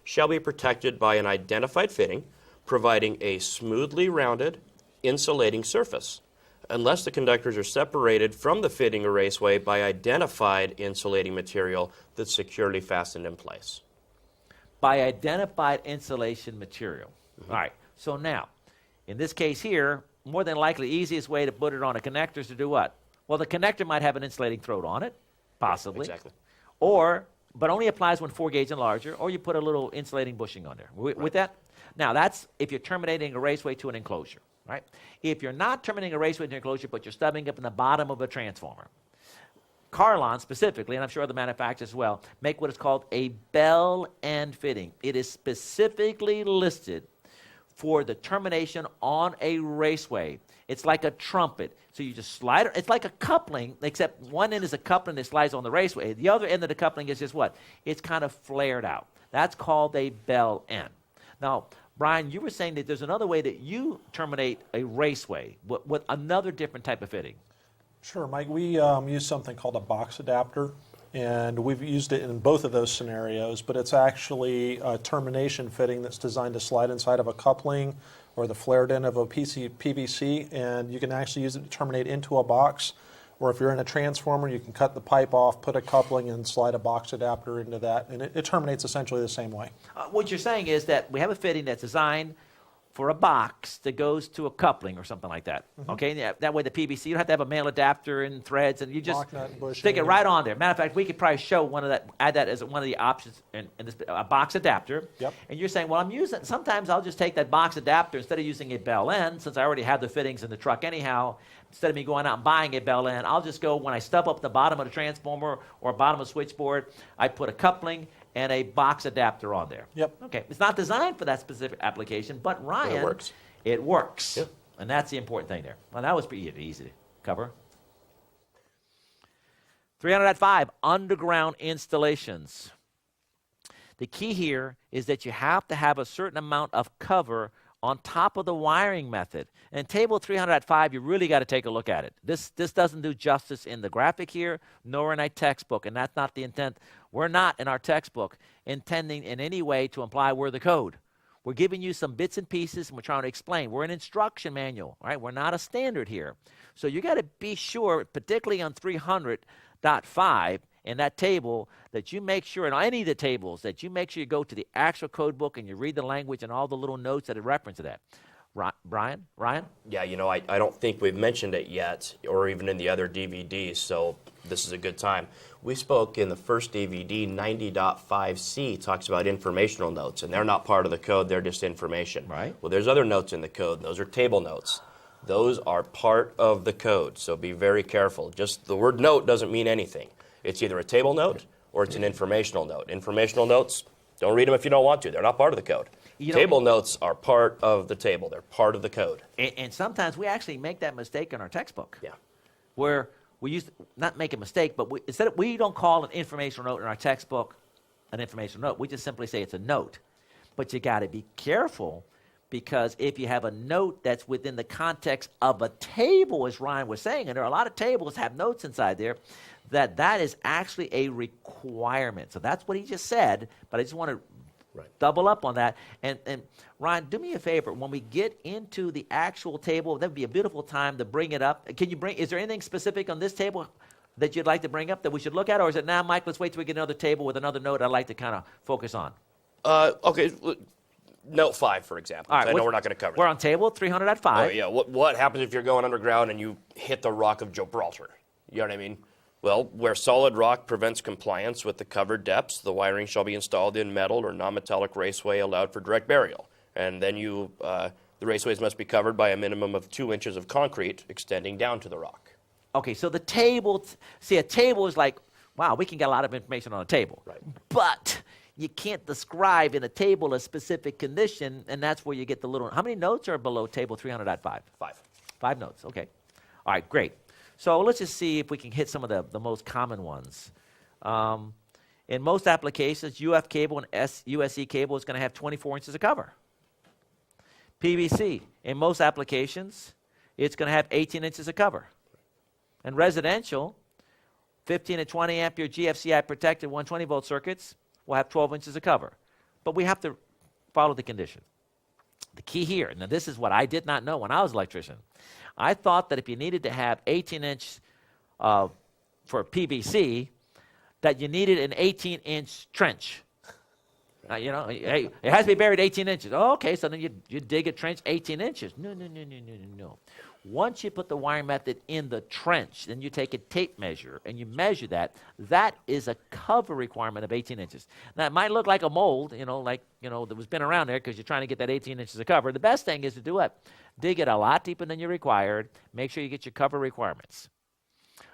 Speaker 3: shall be protected by an identified fitting, providing a smoothly rounded, insulating surface, unless the conductors are separated from the fitting or raceway by identified insulating material that's securely fastened in place.
Speaker 1: By identified insulation material. Mm-hmm. All right, so now, in this case here, more than likely, the easiest way to put it on a connector is to do what? Well, the connector might have an insulating throat on it, possibly.
Speaker 3: Exactly.
Speaker 1: But only applies when 4 gauge and larger, or you put a little insulating bushing on there. With that? Now, that's if you're terminating a raceway to an enclosure. Right? If you're not terminating a raceway to an enclosure, but you're stubbing up in the bottom of a transformer, Carlon specifically, and I'm sure other manufacturers as well, make what is called a bell end fitting. It is specifically listed for the termination on a raceway. It's like a trumpet. So you just slide it. It's like a coupling, except one end is a coupling that slides on the raceway. The other end of the coupling is just what? It's kind of flared out. That's called a bell end. Now, Brian, you were saying that there's another way that you terminate a raceway with another different type of fitting.
Speaker 4: Sure, Mike. We use something called a box adapter, and we've used it in both of those scenarios, but it's actually a termination fitting that's designed to slide inside of a coupling or the flared end of a PVC, and you can actually use it to terminate into a box. Or if you're in a transformer, you can cut the pipe off, put a coupling, and slide a box adapter into that, and it terminates essentially the same way.
Speaker 1: What you're saying is that we have a fitting that's designed for a box that goes to a coupling or something like that. Mm-hmm. Okay, yeah, that way the PVC, you don't have to have a male adapter and threads, and you just stick it right on there. Matter of fact, we could probably show add that as one of the options in this, a box adapter.
Speaker 4: Yep. And
Speaker 1: you're saying, well, sometimes I'll just take that box adapter instead of using a bell end, since I already have the fittings in the truck anyhow. Instead of me going out and buying a bell end, I'll just go, when I stub up the bottom of the transformer or bottom of the switchboard, I put a coupling and a box adapter on there.
Speaker 4: Yep.
Speaker 1: Okay. It's not designed for that specific application, but Ryan,
Speaker 3: it works.
Speaker 1: It works.
Speaker 3: Yep.
Speaker 1: And that's the important thing there. Well, that was pretty easy to cover. 300.5, underground installations. The key here is that you have to have a certain amount of cover on top of the wiring method. And table 300.5, you really got to take a look at it. This doesn't do justice in the graphic here, nor in a textbook, and that's not the intent. We're not, in our textbook, intending in any way to imply we're the code. We're giving you some bits and pieces, and we're trying to explain. We're an instruction manual, right? We're not a standard here. So you got to be sure, particularly on 300.5, in that table, that you make sure, in any of the tables, that you make sure you go to the actual code book and you read the language and all the little notes that are reference to that. Ryan?
Speaker 3: Yeah, I don't think we've mentioned it yet, or even in the other DVDs, so this is a good time. We spoke in the first DVD, 90.5C talks about informational notes, and they're not part of the code, they're just information.
Speaker 1: Right.
Speaker 3: Well, there's other notes in the code, and those are table notes. Those are part of the code, so be very careful. Just the word note doesn't mean anything. It's either a table note or it's an informational note. Informational notes, don't read them if you don't want to. They're not part of the code. Table notes are part of the table. They're part of the code.
Speaker 1: And sometimes we actually make that mistake in our textbook.
Speaker 3: Yeah.
Speaker 1: Where we used to not make a mistake, but we don't call an informational note in our textbook an informational note. We just simply say it's a note. But you got to be careful, because if you have a note that's within the context of a table, as Ryan was saying, and there are a lot of tables that have notes inside there, that is actually a requirement. So that's what he just said, but I just want to double up on that. And Ryan, do me a favor. When we get into the actual table, that would be a beautiful time to bring it up. Is there anything specific on this table that you'd like to bring up that we should look at? Or is it now, Mike, let's wait till we get another table with another note I'd like to kind of focus on?
Speaker 3: Okay. Note 5, for example.
Speaker 1: All right,
Speaker 3: I know we're not going to cover
Speaker 1: We're
Speaker 3: that.
Speaker 1: on table 300.5.
Speaker 3: Oh, yeah. What happens if you're going underground and you hit the Rock of Gibraltar? You know what I mean? Well, where solid rock prevents compliance with the covered depths, the wiring shall be installed in metal or non-metallic raceway allowed for direct burial. And then the raceways must be covered by a minimum of 2 inches of concrete extending down to the rock.
Speaker 1: Okay, so the table, a table is like, wow, we can get a lot of information on a table.
Speaker 3: Right.
Speaker 1: But you can't describe in a table a specific condition, and that's where you get the little, how many notes are below table 300.5?
Speaker 3: 5.
Speaker 1: 5 notes, okay. All right, great. So let's just see if we can hit some of the most common ones. In most applications, UF cable and USE cable is going to have 24 inches of cover. PVC, in most applications, it's going to have 18 inches of cover. And residential, 15 to 20 ampere GFCI protected 120 volt circuits will have 12 inches of cover. But we have to follow the condition. The key here, now this is what I did not know when I was an electrician. I thought that if you needed to have 18-inch for PVC, that you needed an 18-inch trench. Hey, it has to be buried 18 inches. Oh, okay, so then you dig a trench 18 inches. No. Once you put the wiring method in the trench, then you take a tape measure and you measure that. That is a cover requirement of 18 inches. Now, it might look like a mold, that was been around there because you're trying to get that 18 inches of cover. The best thing is to do what? Dig it a lot deeper than you're required. Make sure you get your cover requirements.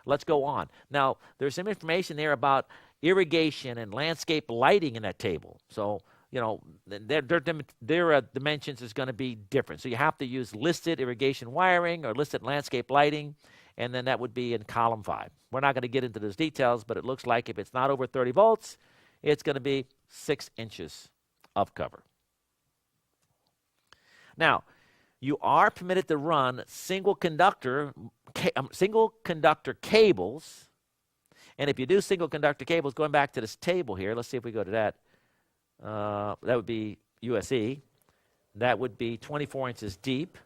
Speaker 1: Let's go on. Now, there's some information there about irrigation and landscape lighting in that table. So, their dimensions is going to be different. So you have to use listed irrigation wiring or listed landscape lighting, and then that would be in column 5. We're not going to get into those details, but it looks like if it's not over 30 volts, it's going to be 6 inches of cover. Now, you are permitted to run single conductor cables, and if you do single conductor cables, going back to this table here, let's see if we go to that. That would be USE. That would be 24 inches deep.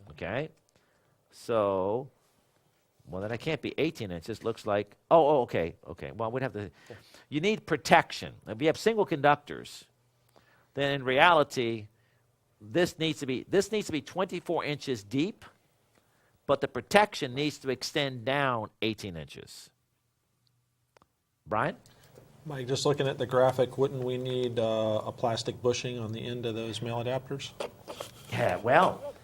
Speaker 1: Okay. So, well, then it can't be 18 inches. Looks like, okay. Well, we'd have to, you need protection. If you have single conductors, then in reality, this needs to be 24 inches deep, but the protection needs to extend down 18 inches. Brian?
Speaker 4: Mike, just looking at the graphic, wouldn't we need a plastic bushing on the end of those male adapters?
Speaker 1: Yeah, well,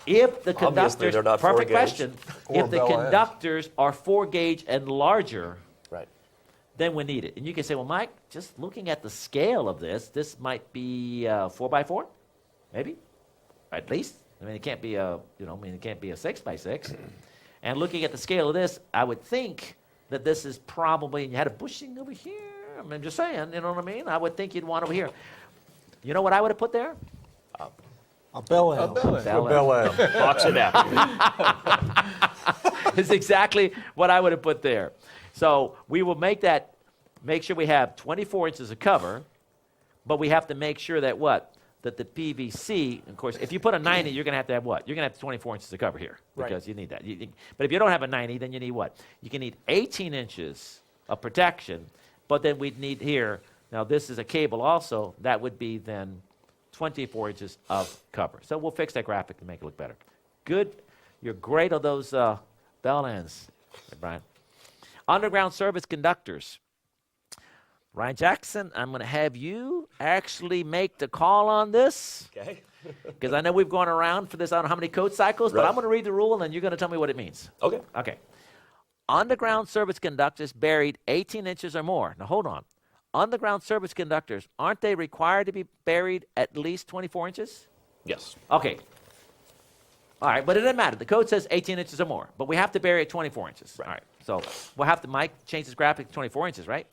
Speaker 1: if the conductors,
Speaker 3: they're not
Speaker 1: perfect
Speaker 3: 4-gauge.
Speaker 1: question,
Speaker 5: Or
Speaker 1: if the
Speaker 5: bell ends.
Speaker 1: conductors are 4-gauge and larger,
Speaker 3: Right.
Speaker 1: then we need it. And you can say, well, Mike, just looking at the scale of this might be 4x4, maybe, at least. I mean, it can't be a 6x6. And looking at the scale of this, I would think that this is probably, and you had a bushing over here. I'm just saying, you know what I mean? I would think you'd want over here. You know what I would have put there?
Speaker 4: A bell end.
Speaker 1: Bell end.
Speaker 3: Box it out.
Speaker 1: Is exactly what I would have put there. So we will make sure we have 24 inches of cover, but we have to make sure that what? That the PVC, of course, if you put a 90, you're going to have what? You're going to have 24 inches of cover here because you need that. But if you don't have a 90, then you need what? You can need 18 inches of protection, but then we'd need here, now this is a cable also, that would be then 24 inches of cover. So we'll fix that graphic to make it look better. Good. You're great on those bell ends, Brian. Underground service conductors. Ryan Jackson, I'm going to have you actually make the call on this.
Speaker 3: Okay.
Speaker 1: Because I know we've gone around for this, I don't know how many code cycles, but I'm going to read the rule and then you're going to tell me what it means.
Speaker 3: Okay.
Speaker 1: Okay. Underground service conductors buried 18 inches or more. Now hold on. Underground service conductors, aren't they required to be buried at least 24 inches?
Speaker 3: Yes.
Speaker 1: Okay. All right, but it doesn't matter. The code says 18 inches or more, but we have to bury it 24 inches. Right. All right, so we'll have to, Mike, change this graphic to 24 inches, right?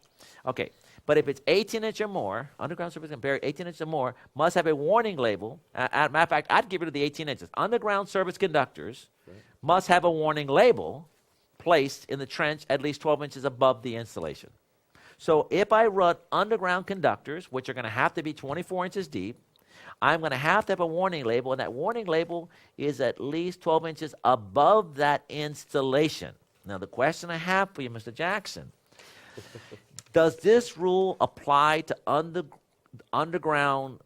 Speaker 1: Okay, but if it's 18 inches or more, underground service can bury 18 inches or more, must have a warning label. Matter of fact, I'd give it to the 18 inches. Underground service conductors must have a warning label placed in the trench at least 12 inches above the installation. So if I run underground conductors, which are going to have to be 24 inches deep, I'm going to have a warning label, and that warning label is at least 12 inches above that installation. Now, the question I have for you, Mr. Jackson, does this rule apply to underground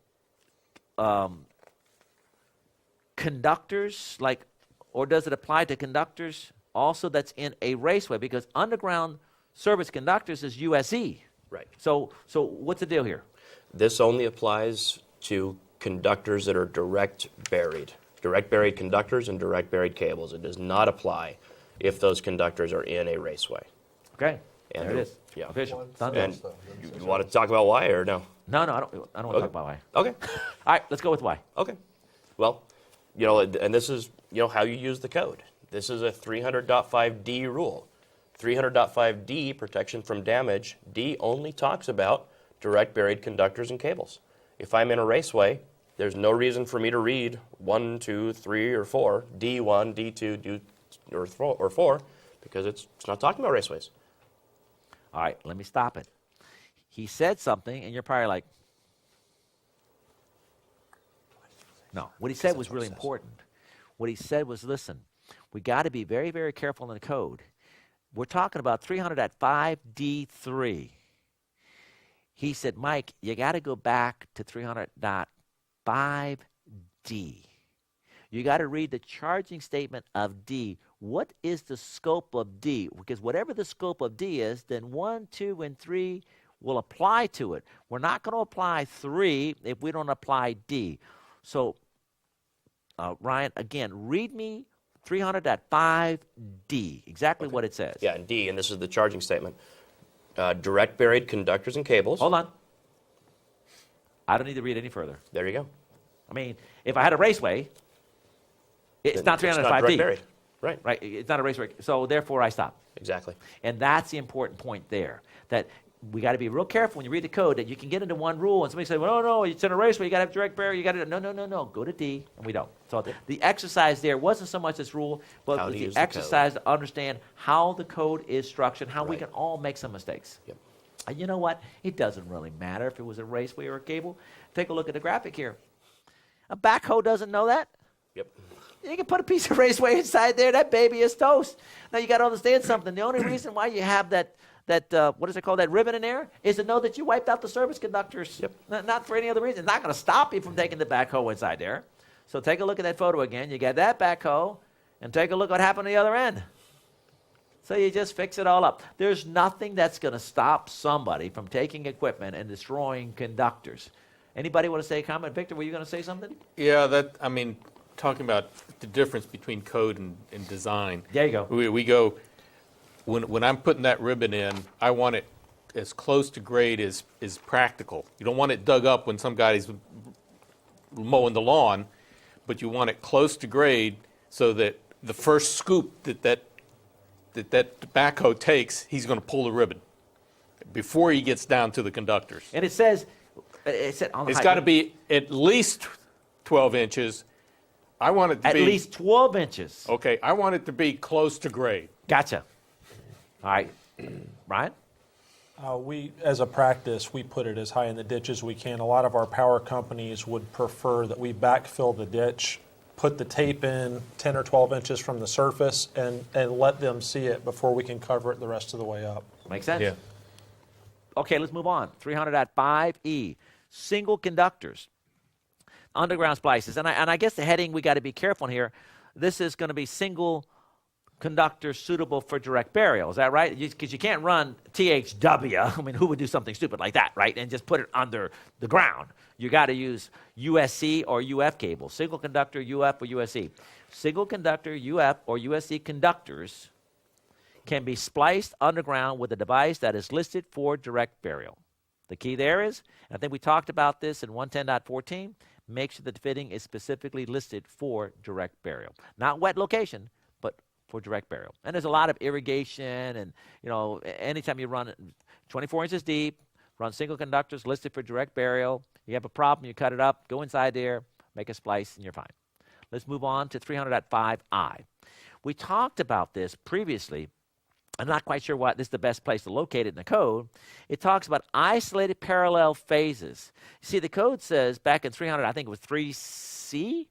Speaker 1: conductors, or does it apply to conductors also that's in a raceway? Because underground service conductors is USE.
Speaker 3: Right.
Speaker 1: So what's the deal here?
Speaker 3: This only applies to conductors that are direct buried conductors and direct buried cables. It does not apply if those conductors are in a raceway.
Speaker 1: Okay,
Speaker 3: And
Speaker 1: there it is.
Speaker 3: Yeah.
Speaker 1: Official. Done.
Speaker 3: And you want to talk about why or no?
Speaker 1: No, I don't want to talk about why.
Speaker 3: Okay.
Speaker 1: All right, let's go with why.
Speaker 3: Okay. Well, and this is, how you use the code. This is a 300.5D rule. 300.5D, protection from damage, D only talks about direct buried conductors and cables. If I'm in a raceway, there's no reason for me to read 1, 2, 3, or 4, D1, D2, or 4, because it's not talking about raceways.
Speaker 1: All right, let me stop it. He said something, and you're probably like, no. What he said was really important. What he said was, listen, we got to be very, very careful in the code. We're talking about 300.5D3. He said, Mike, you got to go back to 300.5D. You got to read the charging statement of D. What is the scope of D? Because whatever the scope of D is, then 1, 2, and 3 will apply to it. We're not going to apply 3 if we don't apply D. So, Ryan, again, read me 300.5D, exactly what it says.
Speaker 3: Yeah, and D, and this is the charging statement. Direct buried conductors and cables.
Speaker 1: Hold on. I don't need to read any further.
Speaker 3: There you go.
Speaker 1: I mean, if I had a raceway, it's not 305D.
Speaker 3: It's not direct buried. Right.
Speaker 1: Right. It's not a raceway. So therefore, I stop.
Speaker 3: Exactly.
Speaker 1: And that's the important point there. That we got to be real careful when you read the code that you can get into one rule and somebody say, well, no, it's in a raceway. You got to have direct buried. You got to no. Go to D, and we don't. So the exercise there wasn't so much this rule, but it was the exercise to understand how the code is structured, how we can all make some mistakes.
Speaker 3: Yep.
Speaker 1: And you know what? It doesn't really matter if it was a raceway or a cable. Take a look at the graphic here. A backhoe doesn't know that.
Speaker 3: Yep.
Speaker 1: You can put a piece of raceway inside there. That baby is toast. Now, you got to understand something. The only reason why you have that what is it called, that ribbon in there, is to know that you wiped out the service conductors. Yep. Not for any other reason. It's not going to stop you from taking the backhoe inside there. So take a look at that photo again. You got that backhoe, and take a look what happened on the other end. So you just fix it all up. There's nothing that's going to stop somebody from taking equipment and destroying conductors. Anybody want to say a comment? Victor, were you going to say something?
Speaker 2: Yeah, talking about the difference between code and design.
Speaker 1: There you go.
Speaker 2: We go, when I'm putting that ribbon in, I want it as close to grade as practical. You don't want it dug up when some guy's mowing the lawn, but you want it close to grade so that the first scoop that backhoe takes, he's going to pull the ribbon before he gets down to the conductors.
Speaker 1: And it says on the
Speaker 2: It's got to be at least 12 inches. I want it to
Speaker 1: At
Speaker 2: be
Speaker 1: least 12 inches.
Speaker 2: okay. I want it to be close to grade.
Speaker 1: Gotcha. All right. Ryan?
Speaker 4: We, as a practice, we put it as high in the ditch as we can. A lot of our power companies would prefer that we backfill the ditch, put the tape in 10 or 12 inches from the surface, and let them see it before we can cover it the rest of the way up.
Speaker 1: Makes sense?
Speaker 2: Yeah.
Speaker 1: Okay, let's move on. 300.5E, single conductors, underground splices. And I guess the heading we got to be careful on here. This is going to be single conductor suitable for direct burial. Is that right? Because you can't run THW. I mean, who would do something stupid like that, right? And just put it under the ground. You got to use USC or UF cables. Single conductor UF or USC. Single conductor UF or USC conductors can be spliced underground with a device that is listed for direct burial. The key there is, and I think we talked about this in 110.14, make sure that the fitting is specifically listed for direct burial. Not wet location, but for direct burial. And there's a lot of irrigation and, anytime you run it 24 inches deep, run single conductors listed for direct burial, you have a problem, you cut it up, go inside there, make a splice, and you're fine. Let's move on to 300.5I. We talked about this previously. I'm not quite sure what this is the best place to locate it in the code. It talks about isolated parallel phases. You see, the code says back in 300, I think it was 3C,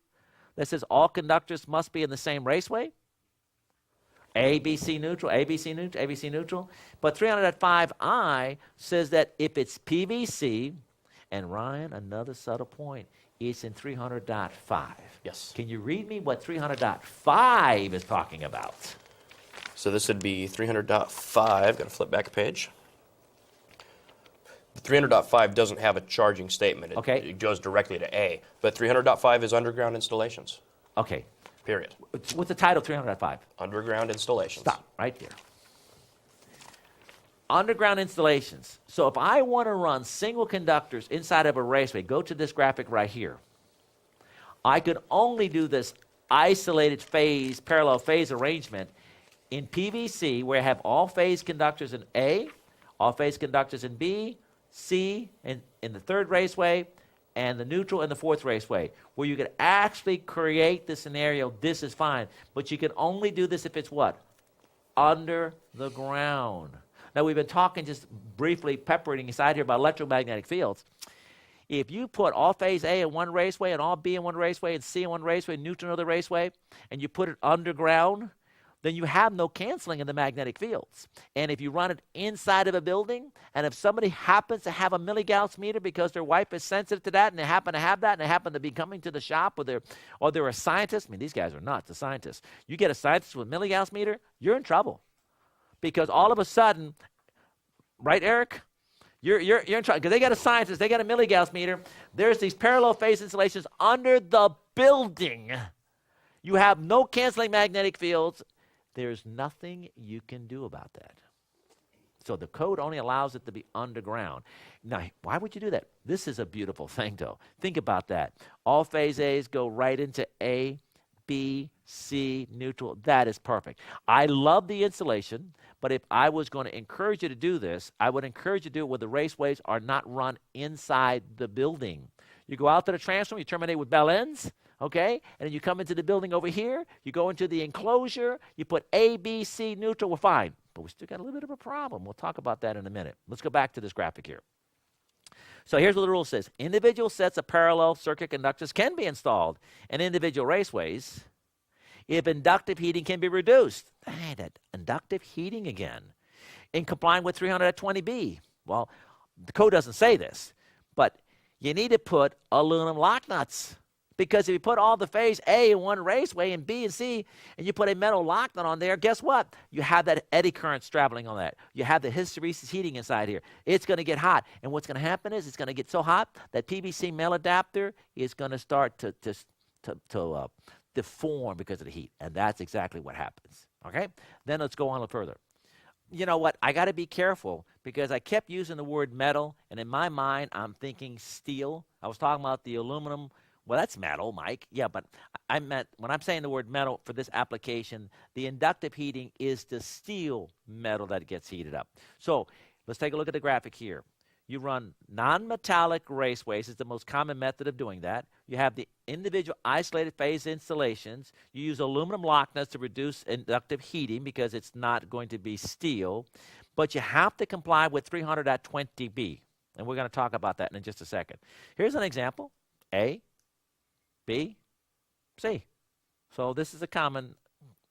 Speaker 1: that says all conductors must be in the same raceway. ABC neutral, ABC neutral, ABC neutral. But 300.5I says that if it's PVC, and Ryan, another subtle point, it's in 300.5.
Speaker 3: Yes.
Speaker 1: Can you read me what 300.5 is talking about?
Speaker 3: So this would be 300.5. Got to flip back a page. 300.5 doesn't have a charging statement. It goes directly to A. But 300.5 is underground installations.
Speaker 1: Okay.
Speaker 3: Period.
Speaker 1: What's the title of 300.5?
Speaker 3: Underground installations.
Speaker 1: Stop right there. Underground installations. So if I want to run single conductors inside of a raceway, go to this graphic right here. I could only do this isolated phase, parallel phase arrangement in PVC, where I have all phase conductors in A, all phase conductors in B, C, and in the third raceway, and the neutral in the fourth raceway, where you could actually create the scenario, this is fine. But you can only do this if it's what? Under the ground. Now, we've been talking just briefly, peppering inside here about electromagnetic fields. If you put all phase A in one raceway, and all B in one raceway, and C in one raceway, neutral in another raceway, and you put it underground, then you have no canceling in the magnetic fields. And if you run it inside of a building, and if somebody happens to have a milligauss meter because their wife is sensitive to that, and they happen to have that, and they happen to be coming to the shop, or they're a scientist, I mean, these guys are nuts, the scientists. You get a scientist with a milligauss meter, you're in trouble. Because all of a sudden, right, Eric? You're in trouble. Because they got a scientist, they got a milligauss meter. There's these parallel phase installations under the building. You have no canceling magnetic fields. There's nothing you can do about that. So the code only allows it to be underground. Now, why would you do that? This is a beautiful thing, though. Think about that. All phase A's go right into A, B, C, neutral. That is perfect. I love the installation, but if I was going to encourage you to do this, I would encourage you to do it where the raceways are not run inside the building. You go out to the transformer, you terminate with bell ends, okay? And then you come into the building over here, you go into the enclosure, you put A, B, C, neutral, we're fine. But we still got a little bit of a problem. We'll talk about that in a minute. Let's go back to this graphic here. So here's what the rule says. Individual sets of parallel circuit conductors can be installed in individual raceways if inductive heating can be reduced. Hey, that inductive heating again. In complying with 320B. Well, the code doesn't say this, but you need to put aluminum lock nuts. Because if you put all the phase A in one raceway and B and C, and you put a metal lock nut on there, guess what? You have that eddy current traveling on that. You have the hysteresis heating inside here. It's going to get hot. And what's going to happen is it's going to get so hot that PVC male adapter is going to start to deform because of the heat. And that's exactly what happens. Okay? Then let's go on a little further. You know what? I got to be careful because I kept using the word metal, and in my mind, I'm thinking steel. I was talking about the aluminum. Well, that's metal, Mike. Yeah, but I meant when I'm saying the word metal for this application, the inductive heating is the steel metal that gets heated up. So let's take a look at the graphic here. You run non-metallic raceways. It's the most common method of doing that. You have the individual isolated phase installations. You use aluminum lock nuts to reduce inductive heating because it's not going to be steel. But you have to comply with 300.20b. And we're going to talk about that in just a second. Here's an example. A, B, C. So this is a common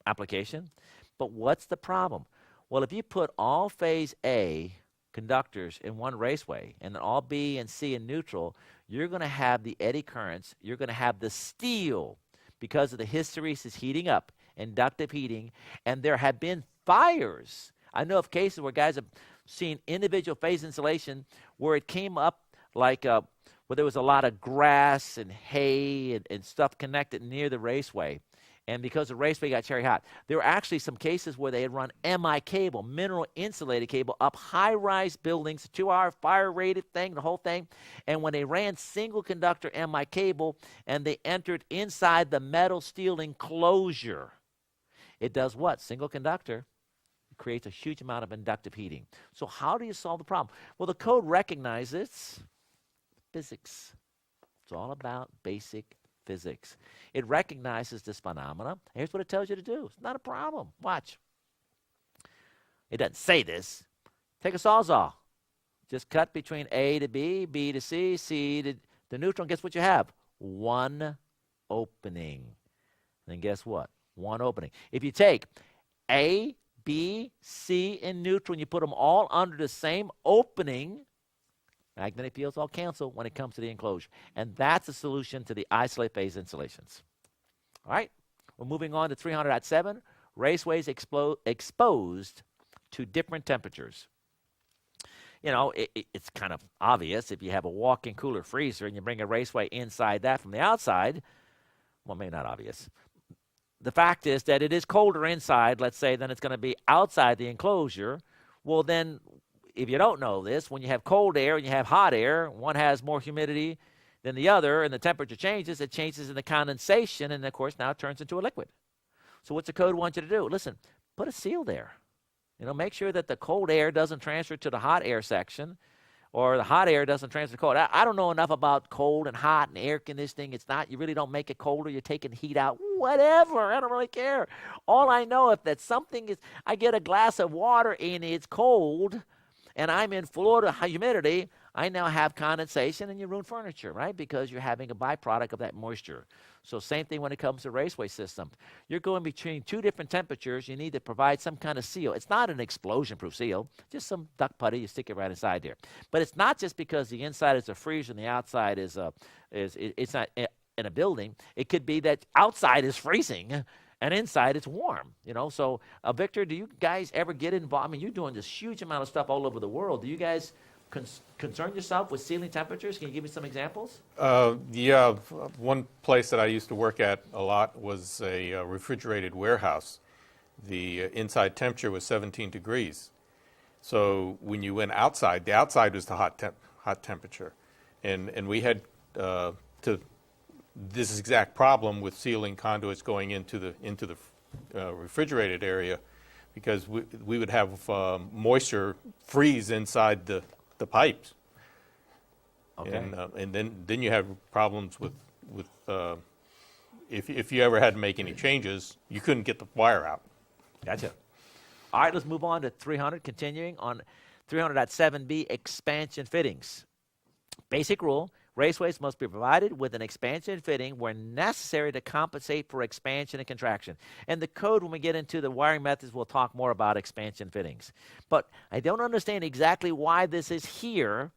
Speaker 1: application. But what's the problem? Well, if you put all phase A conductors in one raceway and then all B and C in neutral, you're going to have the eddy currents. You're going to have the steel because of the hysteresis heating up, inductive heating, and there have been fires. I know of cases where guys have seen individual phase insulation where it came up like where there was a lot of grass and hay and stuff connected near the raceway. And because the raceway got cherry hot, there were actually some cases where they had run MI cable, mineral insulated cable, up high-rise buildings, 2-hour fire-rated thing, the whole thing. And when they ran single conductor MI cable and they entered inside the metal steel enclosure, it does what? Single conductor. It creates a huge amount of inductive heating. So how do you solve the problem? Well, the code recognizes physics. It's all about basic physics. It recognizes this phenomena. Here's what it tells you to do. It's not a problem. Watch. It doesn't say this. Take a sawzall. Just cut between A to B, B to C, C to the neutral, and guess what you have? One opening. And then guess what? One opening. If you take A, B, C, and neutral, and you put them all under the same opening, magnetic fields all cancel when it comes to the enclosure. And that's the solution to the isolate phase insulations. All right, we're moving on to 300.7, raceways exposed to different temperatures. You know, it's kind of obvious if you have a walk-in cooler freezer and you bring a raceway inside that from the outside, well, maybe not obvious. The fact is that it is colder inside, let's say, than it's going to be outside the enclosure. Well, then, if you don't know this, when you have cold air and you have hot air, one has more humidity than the other, and the temperature changes, it changes in the condensation, and of course now it turns into a liquid. So what's the code want you to do? Listen, put a seal there. You know, make sure that the cold air doesn't transfer to the hot air section, or the hot air doesn't transfer to cold. I don't know enough about cold and hot and air conditioning. It's not, you really don't make it colder. You're taking heat out. Whatever. I don't really care. All I know, if that something is, I get a glass of water and it's cold, and I'm in Florida humidity, I now have condensation and you ruin furniture, right? Because you're having a byproduct of that moisture. So same thing when it comes to raceway systems. You're going between two different temperatures. You need to provide some kind of seal. It's not an explosion-proof seal, just some duck putty. You stick it right inside there. But it's not just because the inside is a freezer and the outside is it's not in a building. It could be that outside is freezing and inside it's warm, you know. So, Victor, do you guys ever get involved? I mean, you're doing this huge amount of stuff all over the world. Do you guys concern yourself with sealing temperatures? Can you give me some examples?
Speaker 2: Yeah, one place that I used to work at a lot was a refrigerated warehouse. The inside temperature was 17 degrees. So when you went outside, the outside was the hot temperature. And we had this exact problem with sealing conduits going into the refrigerated area, because we would have moisture freeze inside the pipes.
Speaker 1: Okay.
Speaker 2: And then you have problems with if you ever had to make any changes, you couldn't get the wire out.
Speaker 1: Gotcha. All right, let's move on to 300, continuing on 300.7b, expansion fittings. Basic rule, raceways must be provided with an expansion fitting where necessary to compensate for expansion and contraction. And the code, when we get into the wiring methods, we'll talk more about expansion fittings. But I don't understand exactly why this is here,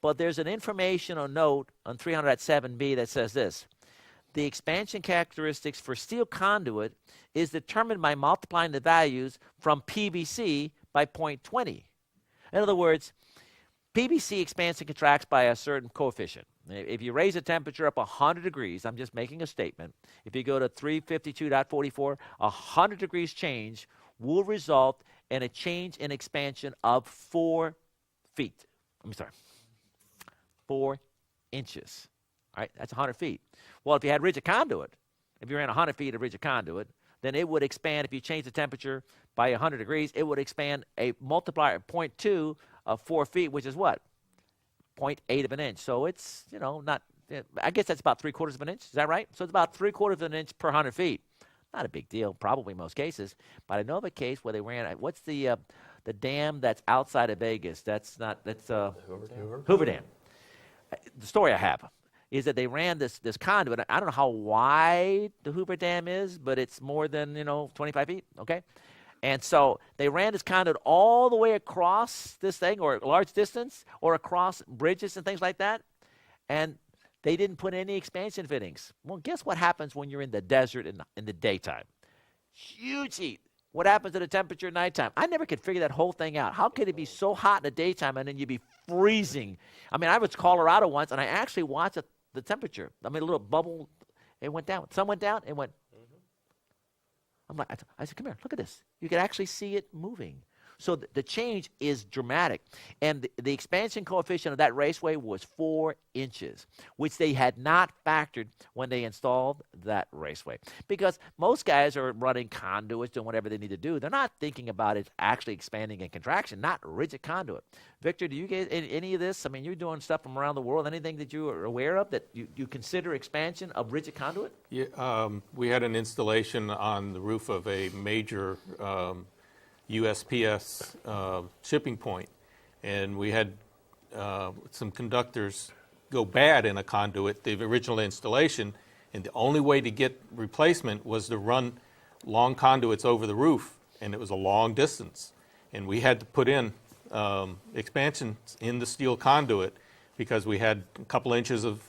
Speaker 1: but there's an informational note on 300.7b that says this. The expansion characteristics for steel conduit is determined by multiplying the values from PVC by 0.20. In other words, PVC expands and contracts by a certain coefficient. If you raise the temperature up 100 degrees, I'm just making a statement. If you go to 352.44, 100 degrees change will result in a change in expansion of 4 feet. 4 inches. All right, that's 100 feet. Well, if you had rigid conduit, if you ran 100 feet of rigid conduit, then it would expand, if you change the temperature by 100 degrees, it would expand a multiplier of 0.2 of 4 feet, which is what? 0.8 of an inch. So it's, not, I guess that's about 3/4 of an inch. Is that right? So it's about 3/4 of an inch per 100 feet. Not a big deal, probably in most cases. But I know of a case where they ran, what's the dam that's outside of Vegas? That's Hoover Dam. The story I have is that they ran this conduit. I don't know how wide the Hoover Dam is, but it's more than, 25 feet, okay? And so they ran this conduit all the way across this thing, or a large distance, or across bridges and things like that. And they didn't put any expansion fittings. Well, guess what happens when you're in the desert in the daytime? Huge heat. What happens at the temperature at nighttime? I never could figure that whole thing out. How could it be so hot in the daytime and then you'd be freezing? I mean, I was to Colorado once, and I actually watched the temperature. I mean, a little bubble, it went down. Sun went down, it went. I'm like, I said, come here, look at this. You can actually see it moving. So the change is dramatic. And the expansion coefficient of that raceway was 4 inches, which they had not factored when they installed that raceway. Because most guys are running conduits, doing whatever they need to do. They're not thinking about it actually expanding and contraction, not rigid conduit. Victor, do you get any of this? I mean, you're doing stuff from around the world. Anything that you are aware of that you consider expansion of rigid conduit?
Speaker 2: Yeah, we had an installation on the roof of a major USPS shipping point, and we had some conductors go bad in a conduit, the original installation, and the only way to get replacement was to run long conduits over the roof, and it was a long distance. And we had to put in expansions in the steel conduit because we had a couple inches of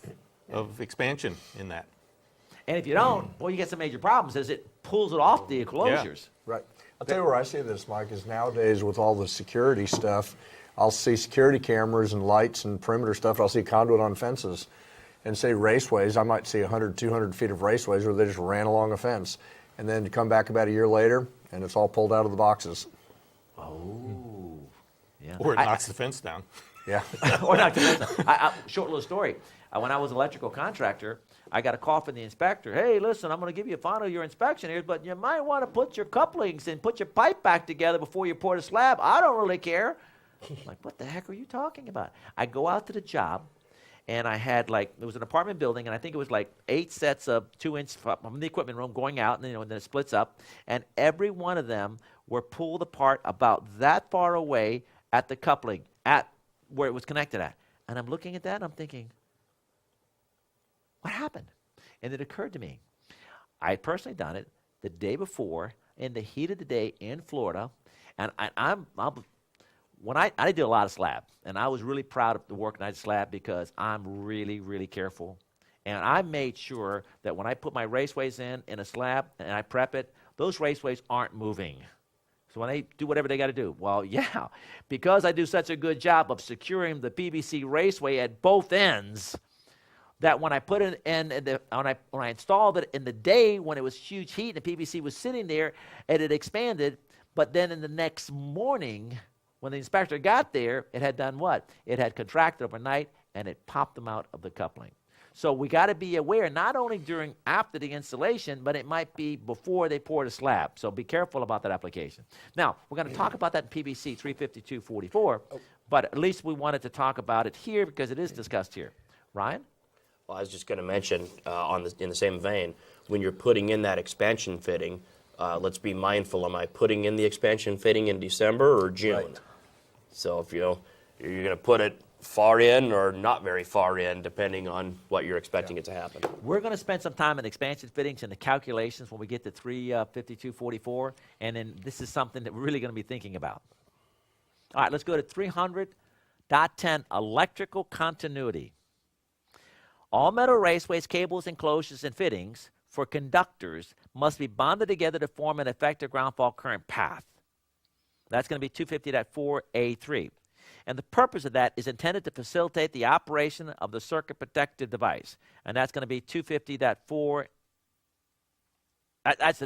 Speaker 2: expansion in that.
Speaker 1: And if you don't, well, you get some major problems as it pulls it off the enclosures.
Speaker 5: Yeah. Right. I'll tell you where I see this, Mike, is nowadays with all the security stuff, I'll see security cameras and lights and perimeter stuff. I'll see conduit on fences. And say raceways, I might see 100, 200 feet of raceways where they just ran along a fence. And then you come back about a year later, and it's all pulled out of the boxes.
Speaker 1: Oh, yeah.
Speaker 2: Or it knocks the fence down.
Speaker 5: Yeah.
Speaker 1: Or knock the fence down. Short little story. When I was an electrical contractor, I got a call from the inspector. Hey, listen, I'm going to give you a final your inspection here, but you might want to put your couplings and put your pipe back together before you pour the slab. I don't really care. I'm like, what the heck are you talking about? I go out to the job, and I had it was an apartment building, and I think it was 8 sets of 2-inch from the equipment room going out, and then it splits up, and every one of them were pulled apart about that far away at the coupling, at where it was connected at. And I'm looking at that, and I'm thinking, what happened? And it occurred to me, I had personally done it the day before in the heat of the day in Florida, and I did a lot of slab, and I was really proud of the work I did slab because I'm really, really careful. And I made sure that when I put my raceways in a slab and I prep it, those raceways aren't moving. So when they do whatever they got to do, well, yeah, because I do such a good job of securing the PVC raceway at both ends, that when I put it when I installed it in the day when it was huge heat and the PVC was sitting there, it had expanded. But then in the next morning, when the inspector got there, it had done what? It had contracted overnight, and it popped them out of the coupling. So we got to be aware, not only after the installation, but it might be before they pour the slab. So be careful about that application. Now, we're going to talk about that in PVC 35244, but at least we wanted to talk about it here because it is discussed here. Ryan?
Speaker 3: Well, I was just going to mention, in the same vein, when you're putting in that expansion fitting, let's be mindful, am I putting in the expansion fitting in December or June? Right. So if you're going to put it far in or not very far in, depending on what you're expecting it to happen.
Speaker 1: We're going to spend some time in expansion fittings and the calculations when we get to 35244, and then this is something that we're really going to be thinking about. All right, let's go to 300.10, electrical continuity. All metal raceways, cables, enclosures, and fittings for conductors must be bonded together to form an effective ground fault current path. That's going to be 250.4A3. And the purpose of that is intended to facilitate the operation of the circuit protective device. And that's going to be 250.4. That's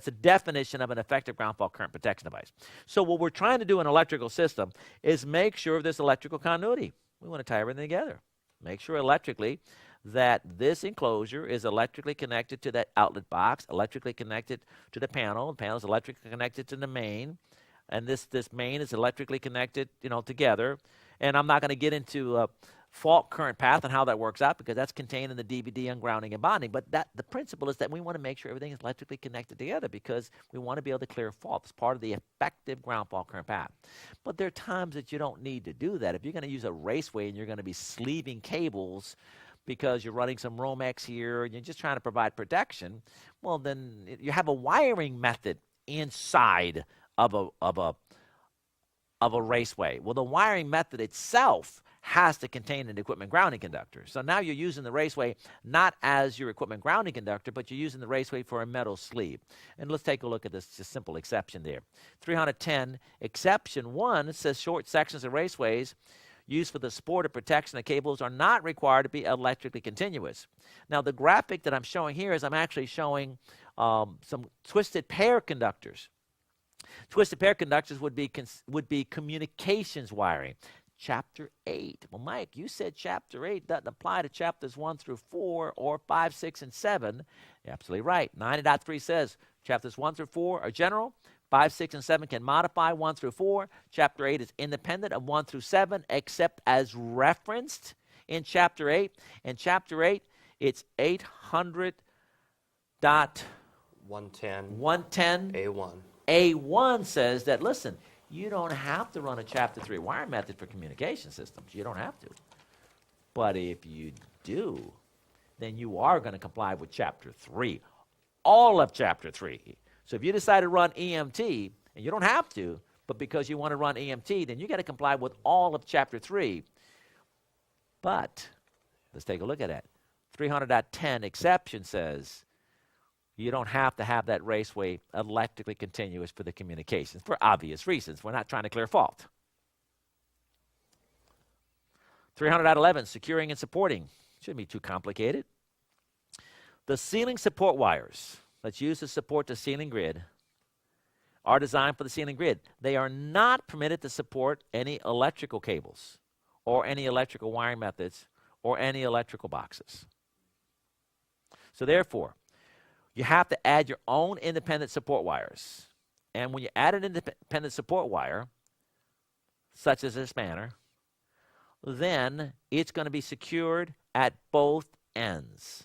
Speaker 1: the definition of an effective ground fault current protection device. So what we're trying to do in an electrical system is make sure of this electrical continuity. We want to tie everything together. Make sure electrically that this enclosure is electrically connected to that outlet box, electrically connected to the panel is electrically connected to the main, and this main is electrically connected, together. And I'm not going to get into fault current path and how that works out because that's contained in the DVD on grounding and bonding. But the principle is that we want to make sure everything is electrically connected together because we want to be able to clear fault. It's part of the effective ground fault current path. But there are times that you don't need to do that. If you're going to use a raceway and you're going to be sleeving cables because you're running some Romex here and you're just trying to provide protection, well, then you have a wiring method inside of a raceway. Well, the wiring method itself has to contain an equipment grounding conductor. So now you're using the raceway not as your equipment grounding conductor, but you're using the raceway for a metal sleeve. And let's take a look at this just simple exception there. 310, exception 1 says short sections of raceways used for the support or protection of cables are not required to be electrically continuous. Now, the graphic that I'm showing here is I'm actually showing some twisted pair conductors. Twisted pair conductors would be communications wiring. Chapter 8. Well, Mike, you said Chapter 8 doesn't apply to Chapters 1 through 4 or 5, 6, and 7. You're absolutely right. 90.3 says Chapters 1 through 4 are general. 5, 6, and 7 can modify 1 through 4. Chapter 8 is independent of 1 through 7, except as referenced in Chapter 8. In Chapter 8, it's 800.110
Speaker 3: A1.
Speaker 1: A1 says that, listen, you don't have to run a Chapter 3 wire method for communication systems. You don't have to. But if you do, then you are going to comply with Chapter 3, all of Chapter 3. So if you decide to run EMT, and you don't have to, but because you want to run EMT, then you got to comply with all of Chapter 3. But let's take a look at that. 300.10 exception says you don't have to have that raceway electrically continuous for the communications for obvious reasons. We're not trying to clear fault. 300.11, securing and supporting. Shouldn't be too complicated. The ceiling support wires that's used to support the ceiling grid are designed for the ceiling grid. They are not permitted to support any electrical cables or any electrical wiring methods or any electrical boxes. So therefore, you have to add your own independent support wires. And when you add an independent support wire, such as a spanner, then it's going to be secured at both ends.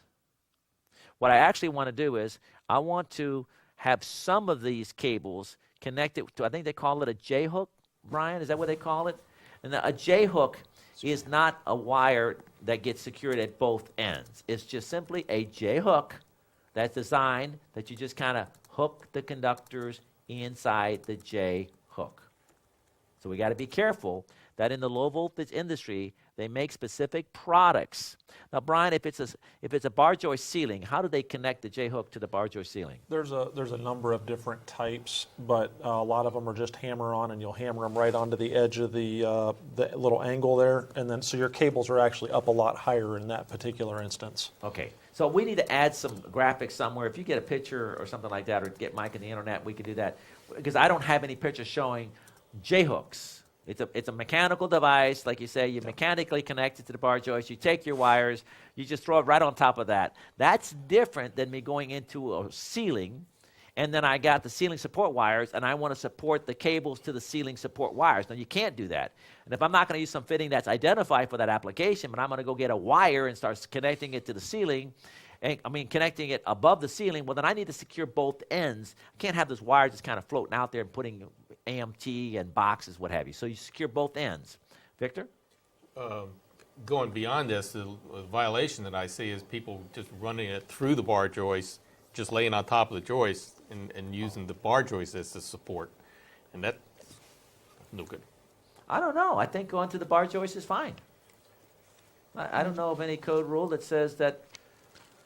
Speaker 1: What I actually want to do is I want to have some of these cables connected to, I think they call it a J-hook, Brian, is that what they call it? And a J-hook is not a wire that gets secured at both ends. It's just simply a J-hook that's designed that you just kind of hook the conductors inside the J-hook. So we got to be careful that in the low voltage industry, they make specific products. Now, Brian, if it's a bar joist ceiling, how do they connect the J-hook to the bar joist ceiling?
Speaker 4: There's a number of different types, but a lot of them are just hammer on, and you'll hammer them right onto the edge of the little angle there, and then so your cables are actually up a lot higher in that particular instance.
Speaker 1: Okay, so we need to add some graphics somewhere. If you get a picture or something like that, or get Mike on the internet, we could do that, because I don't have any pictures showing J-hooks. It's a mechanical device, like you say, you mechanically connect it to the bar joist, you take your wires, you just throw it right on top of that. That's different than me going into a ceiling, and then I got the ceiling support wires, and I want to support the cables to the ceiling support wires. Now, you can't do that. And if I'm not going to use some fitting that's identified for that application, but I'm going to go get a wire and start connecting it to the ceiling, connecting it above the ceiling, well, then I need to secure both ends. I can't have those wires just kind of floating out there and putting AMT and boxes, what have you. So you secure both ends. Victor?
Speaker 2: Going beyond this, the violation that I see is people just running it through the bar joist, just laying on top of the joist and using the bar joist as the support. And that's no good.
Speaker 1: I don't know. I think going to the bar joist is fine. I don't know of any code rule that says that.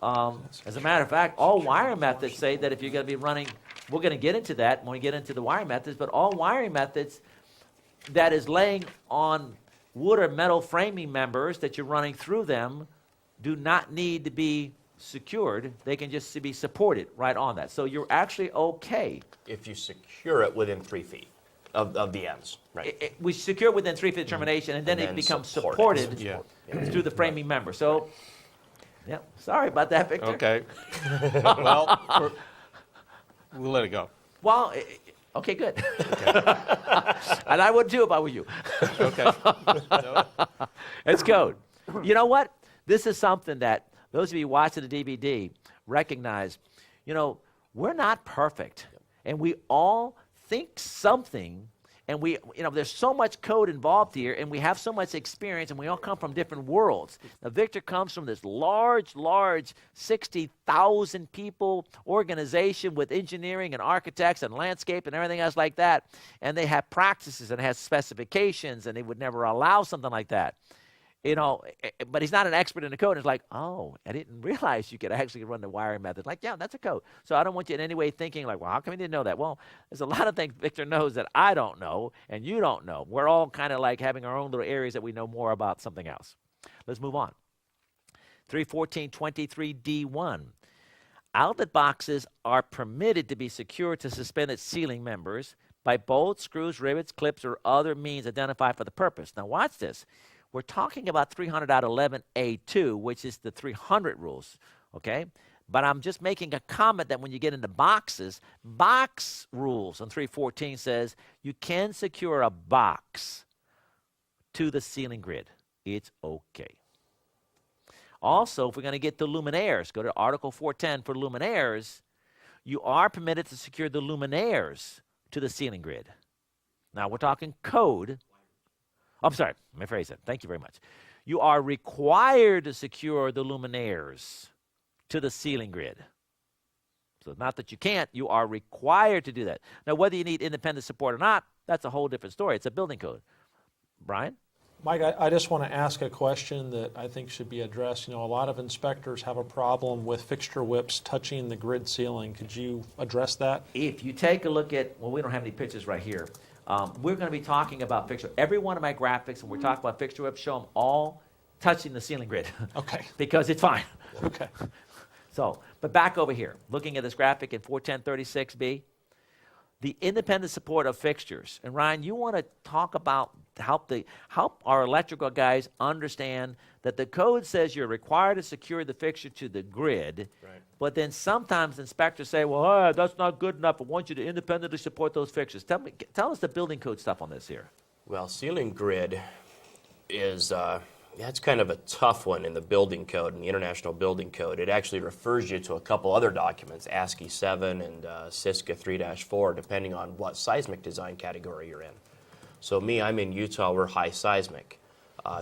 Speaker 1: As a matter of fact, all wire methods say that if you're going to be running, we're going to get into that when we get into the wiring methods, but all wiring methods that is laying on wood or metal framing members that you're running through them do not need to be secured. They can just be supported right on that. So you're actually okay.
Speaker 3: If you secure it within 3 feet of the ends, right?
Speaker 1: We secure it within 3 feet of termination, and then it becomes supported through the framing member. So. Yeah, sorry about that, Victor.
Speaker 2: Okay. Well, we'll let it go.
Speaker 1: Well, Okay, good. And I would too if I were you.
Speaker 2: Okay.
Speaker 1: It's code. You know what? This is something that those of you watching the DVD recognize. You know, we're not perfect, and we all think something. And there's so much code involved here, and we have so much experience, and we all come from different worlds. Now, Victor comes from this large 60,000 people organization with engineering and architects and landscape and everything else like that. And they have practices and has specifications, and they would never allow something like that. But he's not an expert in the code. It's like, oh, I didn't realize you could actually run the wiring method. Like, yeah, that's a code. So I don't want you in any way thinking like, well, how come you didn't know that? Well, there's a lot of things Victor knows that I don't know and you don't know. We're all kind of like having our own little areas that we know more about something else. Let's move on. 314.23D1. Outlet boxes are permitted to be secured to suspended ceiling members by bolts, screws, rivets, clips, or other means identified for the purpose. Now watch this. We're talking about 300.11A2, which is the 300 rules, okay? But I'm just making a comment that when you get into boxes, box rules on 314 says you can secure a box to the ceiling grid. It's okay. Also, if we're going to get to luminaires, go to Article 410 for luminaires, you are permitted to secure the luminaires to the ceiling grid. Now, we're talking code. I'm sorry, let me phrase it. Thank you very much. You are required to secure the luminaires to the ceiling grid. So not that you can't, you are required to do that. Now, whether you need independent support or not, that's a whole different story. It's a building code. Brian?
Speaker 4: Mike, I just want to ask a question that I think should be addressed. A lot of inspectors have a problem with fixture whips touching the grid ceiling. Could you address that?
Speaker 1: If you take a look at, well, we don't have any pictures right here. We're going to be talking about fixture. Every one of my graphics, when we're talking about fixture whips, show them all touching the ceiling grid.
Speaker 4: Okay.
Speaker 1: Because it's fine.
Speaker 4: Okay.
Speaker 1: So, but back over here, looking at this graphic in 41036B, the independent support of fixtures. And Ryan, you want to talk about help our electrical guys understand that the code says you're required to secure the fixture to the grid, right. But then sometimes inspectors say, well, that's not good enough. I want you to independently support those fixtures. Tell us the building code stuff on this here.
Speaker 3: Well, ceiling grid is that's kind of a tough one in the building code, in the International Building Code. It actually refers you to a couple other documents, ASCII 7 and CISCA 3-4, depending on what seismic design category you're in. So I'm in Utah, we're high seismic.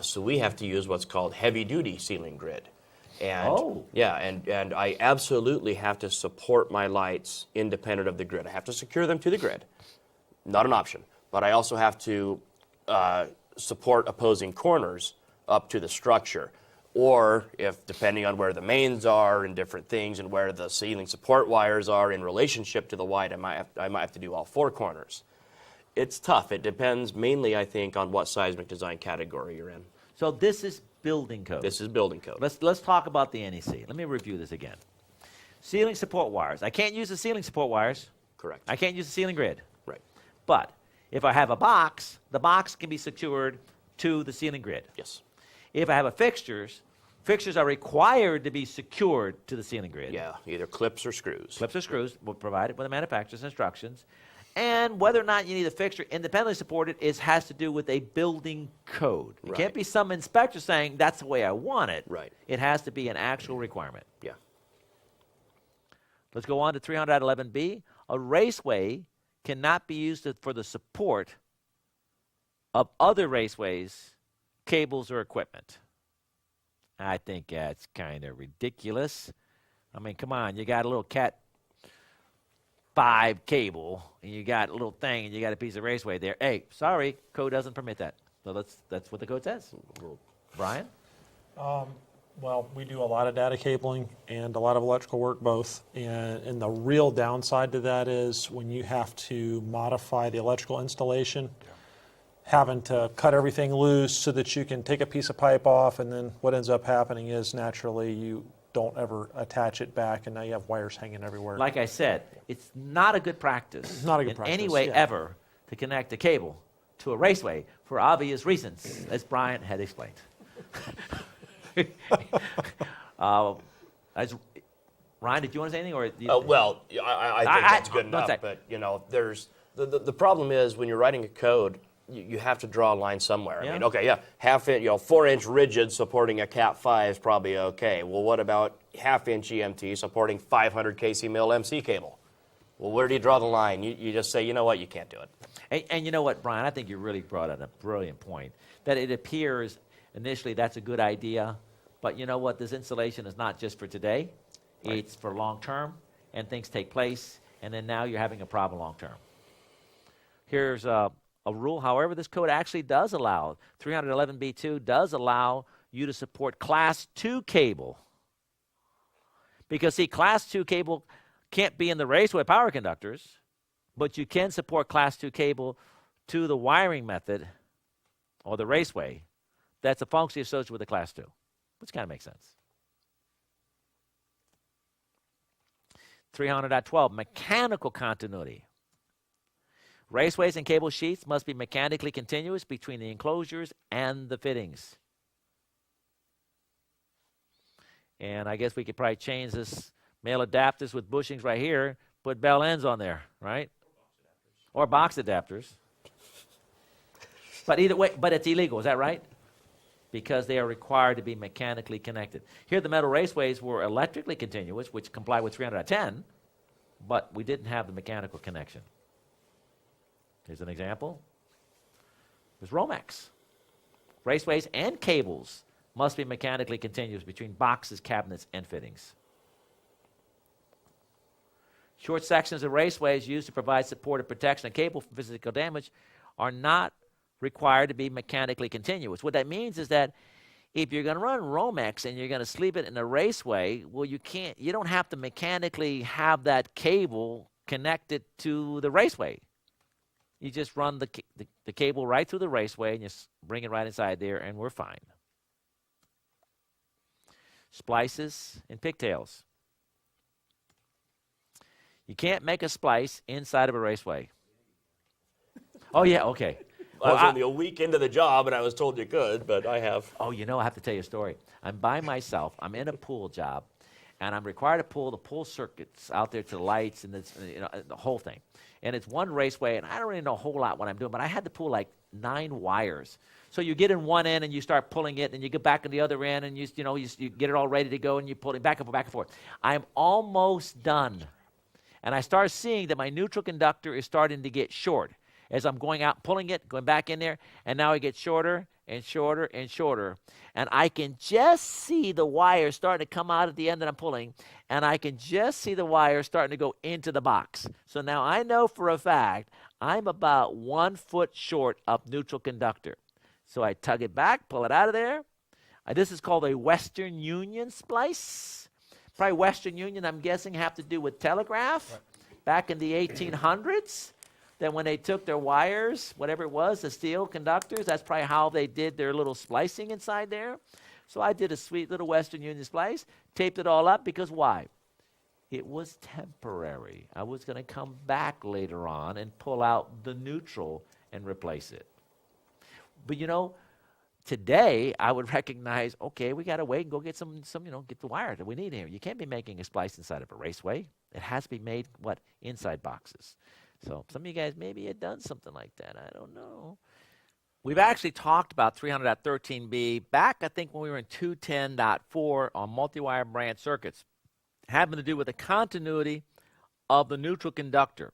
Speaker 3: So we have to use what's called heavy-duty ceiling grid. And, yeah, and I absolutely have to support my lights independent of the grid. I have to secure them to the grid. Not an option. But I also have to support opposing corners up to the structure. Or if, depending on where the mains are and different things and where the ceiling support wires are in relationship to the white, I might have to do all four corners. It's tough. It depends mainly, I think, on what seismic design category you're in.
Speaker 1: So this is building code.
Speaker 3: This is building code.
Speaker 1: Let's talk about the NEC. Let me review this again. Ceiling support wires. I can't use the ceiling support wires.
Speaker 3: Correct.
Speaker 1: I can't use the ceiling grid.
Speaker 3: Right.
Speaker 1: But if I have a box, the box can be secured to the ceiling grid.
Speaker 3: Yes.
Speaker 1: If I have fixtures are required to be secured to the ceiling grid.
Speaker 3: Yeah, either clips or screws.
Speaker 1: Clips or screws, provided with the manufacturer's instructions. And whether or not you need a fixture independently supported has to do with a building code. It can't be some inspector saying that's the way I want it.
Speaker 3: Right.
Speaker 1: It has to be an actual requirement.
Speaker 3: Yeah.
Speaker 1: Let's go on to 311B. A raceway cannot be used for the support of other raceways, cables, or equipment. I think that's kind of ridiculous. I mean, come on, you got a little Cat 5 cable, and you got a little thing, and you got a piece of raceway there. Hey, sorry, code doesn't permit that. So that's what the code says. Brian?
Speaker 4: Well, we do a lot of data cabling and a lot of electrical work both. And the real downside to that is when you have to modify the electrical installation, having to cut everything loose so that you can take a piece of pipe off, and then what ends up happening is naturally you don't ever attach it back, and now you have wires hanging everywhere.
Speaker 1: Like I said, it's not a good practice.
Speaker 4: Not a good practice,
Speaker 1: in any way ever to connect a cable to a raceway for obvious reasons, as Brian had explained. Ryan, did you want to say anything? Or
Speaker 3: Well, I think that's good enough. But there's The problem is when you're writing a code, you have to draw a line somewhere.
Speaker 1: Yeah.
Speaker 3: I mean, okay, yeah, 4-inch rigid supporting a Cat 5 is probably okay. Well, what about half-inch EMT supporting 500 kc mil MC cable? Well, where do you draw the line? You just say, you know what, you can't do it.
Speaker 1: And you know what, Brian, I think you really brought out a brilliant point, that it appears initially that's a good idea, but you know what, this insulation is not just for today, it's for long term, and things take place, and then now you're having a problem long term. Here's a rule, however, this code actually does allow, 311B2 does allow you to support Class 2 cable. Because, see, Class 2 cable can't be in the raceway power conductors, but you can support Class 2 cable to the wiring method or the raceway that's a functionally associated with the Class 2, which kind of makes sense. 300.12, mechanical continuity. Raceways and cable sheets must be mechanically continuous between the enclosures and the fittings. And I guess we could probably change this male adapters with bushings right here, put bell ends on there, right? Or box adapters. But either way, but it's illegal, is that right? Because they are required to be mechanically connected. Here the metal raceways were electrically continuous, which comply with 310, but we didn't have the mechanical connection. Here's an example. There's Romex. Raceways and cables must be mechanically continuous between boxes, cabinets, and fittings. Short sections of raceways used to provide support and protection of cable from physical damage are not required to be mechanically continuous. What that means is that if you're going to run Romex and you're going to sleeve it in a raceway, well, you don't have to mechanically have that cable connected to the raceway. You just run the cable right through the raceway and just bring it right inside there, and we're fine. Splices and pigtails. You can't make a splice inside of a raceway. Oh, yeah, okay.
Speaker 3: I was only a week into the job, and I was told you could, but I have.
Speaker 1: Oh, you know, I have to tell you a story. I'm by myself. I'm in a pool job, and I'm required to pull the pool circuits out there to the lights and the whole thing. And it's one raceway, and I don't really know a whole lot what I'm doing, but I had to pull like 9 wires. So you get in one end, and you start pulling it, and you get back in the other end, and you get it all ready to go, and you pull it back and forth. I'm almost done. And I start seeing that my neutral conductor is starting to get short. As I'm going out, pulling it, going back in there, and now it gets shorter and shorter and shorter. And I can just see the wire starting to come out at the end that I'm pulling, and I can just see the wire starting to go into the box. So now I know for a fact I'm about 1 foot short of neutral conductor. So I tug it back, pull it out of there. This is called a Western Union splice. Probably Western Union, I'm guessing, have to do with telegraph. Right. Back in the 1800s. Then when they took their wires, whatever it was, the steel conductors, that's probably how they did their little splicing inside there. So I did a sweet little Western Union splice, taped it all up, because why? It was temporary. I was going to come back later on and pull out the neutral and replace it. But today I would recognize, okay, we got to wait and go get some get the wire that we need here. You can't be making a splice inside of a raceway. It has to be made, inside boxes. So some of you guys maybe had done something like that. I don't know. We've actually talked about 300.13b back, I think, when we were in 210.4 on multi-wire branch circuits, having to do with the continuity of the neutral conductor.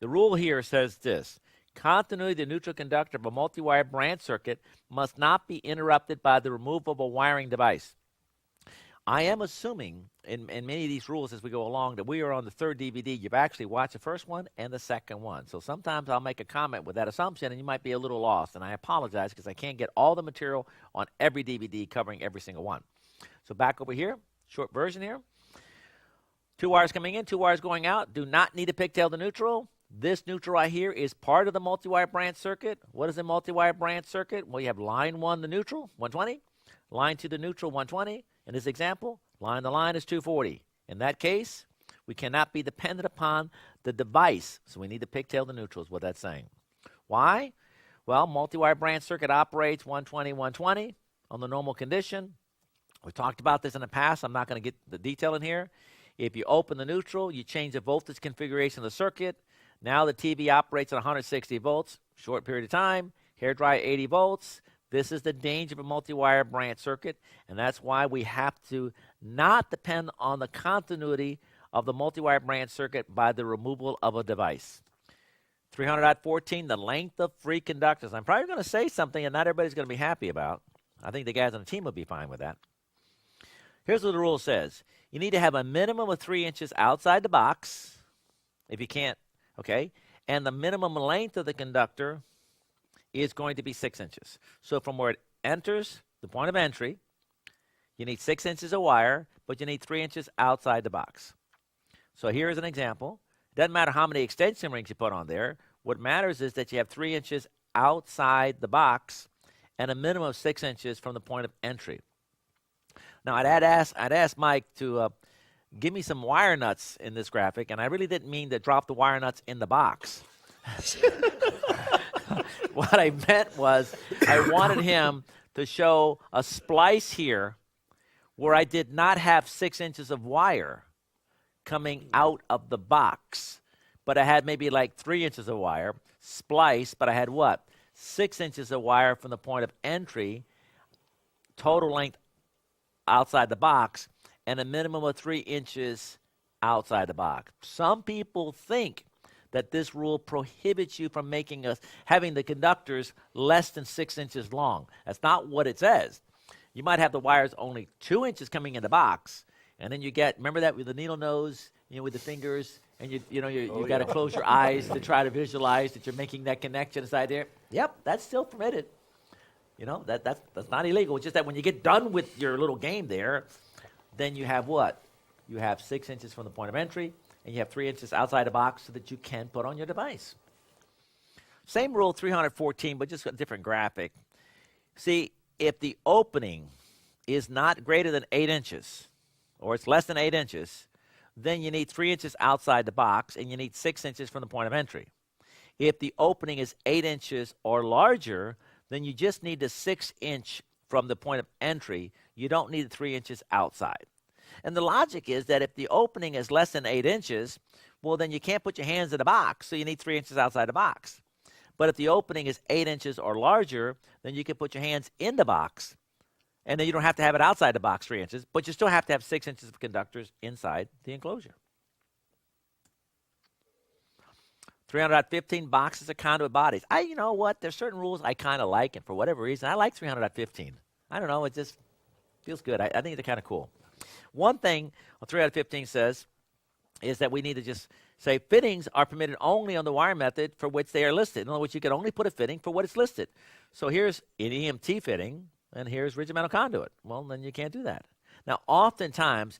Speaker 1: The rule here says this: continuity of the neutral conductor of a multi-wire branch circuit must not be interrupted by the removal of a wiring device. I am assuming in many of these rules as we go along that we are on the 3rd DVD. You've actually watched the first one and the second one. So sometimes I'll make a comment with that assumption and you might be a little lost. And I apologize because I can't get all the material on every DVD covering every single one. So back over here, short version here. 2 wires coming in, 2 wires going out. Do not need a pigtail to neutral. This neutral right here is part of the multi-wire branch circuit. What is a multi-wire branch circuit? Well, you have line 1, the neutral, 120. Line 2, the neutral, 120. In this example, line to line is 240. In that case, we cannot be dependent upon the device, so we need to pigtail the neutral is what that's saying. Why? Well, multi-wire branch circuit operates 120, 120 on the normal condition. We talked about this in the past. I'm not going to get the detail in here. If you open the neutral, you change the voltage configuration of the circuit. Now the TV operates at 160 volts, short period of time, hair dry 80 volts. This is the danger of a multi-wire branch circuit, and that's why we have to not depend on the continuity of the multi-wire branch circuit by the removal of a device. 300.14, the length of free conductors. I'm probably going to say something and not everybody's going to be happy about. I think the guys on the team will be fine with that. Here's what the rule says. You need to have a minimum of 3 inches outside the box, if you can't, okay? And the minimum length of the conductor is going to be 6 inches. So from where it enters, the point of entry, you need 6 inches of wire, but you need 3 inches outside the box. So here's an example. It doesn't matter how many extension rings you put on there. What matters is that you have 3 inches outside the box and a minimum of 6 inches from the point of entry. Now, I'd ask Mike to give me some wire nuts in this graphic, and I really didn't mean to drop the wire nuts in the box. What I meant was I wanted him to show a splice here where I did not have 6 inches of wire coming out of the box, but I had maybe like 3 inches of wire, splice, but I had what? 6 inches of wire from the point of entry, total length outside the box, and a minimum of 3 inches outside the box. Some people think that this rule prohibits you from having the conductors less than 6 inches long. That's not what it says. You might have the wires only 2 inches coming in the box, and then you get, remember that with the needle nose, with the fingers, and you got to close your eyes to try to visualize that you're making that connection inside there. Yep, that's still permitted. That's not illegal. It's just that when you get done with your little game there, then you have what? You have 6 inches from the point of entry, and you have 3 inches outside the box so that you can put on your device. Same rule, 314, but just a different graphic. See, if the opening is not greater than 8 inches, or it's less than 8 inches, then you need 3 inches outside the box, and you need 6 inches from the point of entry. If the opening is 8 inches or larger, then you just need the 6 inch from the point of entry. You don't need the 3 inches outside. And the logic is that if the opening is less than 8 inches, well, then you can't put your hands in the box, so you need 3 inches outside the box. But if the opening is 8 inches or larger, then you can put your hands in the box, and then you don't have to have it outside the box 3 inches, but you still have to have 6 inches of conductors inside the enclosure. 300.15, boxes of conduit bodies. You know what? There's certain rules I kind of like, and for whatever reason, I like 300.15. I don't know. It just feels good. I think they're kind of cool. One thing 300.15 says is that we need to just say fittings are permitted only on the wire method for which they are listed. In other words, you can only put a fitting for what is listed. So here's an EMT fitting, and here's rigid metal conduit. Well, then you can't do that. Now, oftentimes,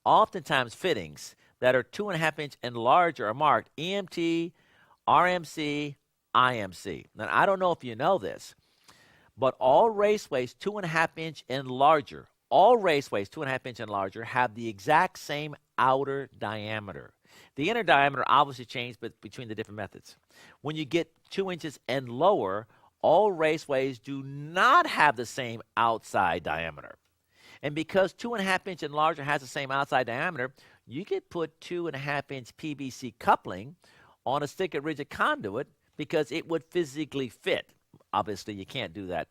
Speaker 1: oftentimes fittings that are 2.5 inch and larger are marked EMT, RMC, IMC. Now, I don't know if you know this, but all raceways 2.5 inch and larger, have the exact same outer diameter. The inner diameter obviously changes between the different methods. When you get 2 inches and lower, all raceways do not have the same outside diameter. And because 2.5 inch and larger has the same outside diameter, you could put 2.5 inch PVC coupling on a stick of rigid conduit because it would physically fit. Obviously, you can't do that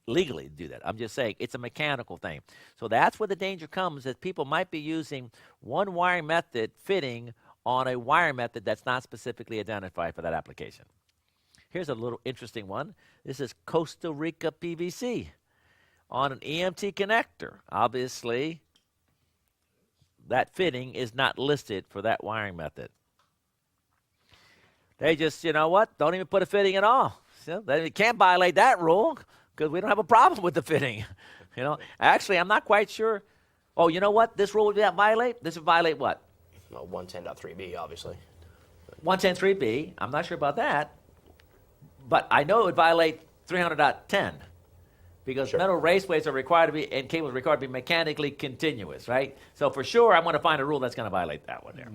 Speaker 1: legally do that. I'm just saying it's a mechanical thing. So that's where the danger comes, that people might be using one wiring method fitting on a wire method that's not specifically identified for that application. Here's a little interesting one. This is Costa Rica PVC on an EMT connector. Obviously, that fitting is not listed for that wiring method. They just, don't even put a fitting at all. So they can't violate that rule because we don't have a problem with the fitting. Actually, I'm not quite sure. Oh, you know what? This rule would violate? This would violate what?
Speaker 3: Well, 110.3b, obviously.
Speaker 1: 110.3b. I'm not sure about that. But I know it would violate 300.10 because metal raceways are required to be, and cables are required to be mechanically continuous, right? So for sure, I'm going to find a rule that's going to violate that one there.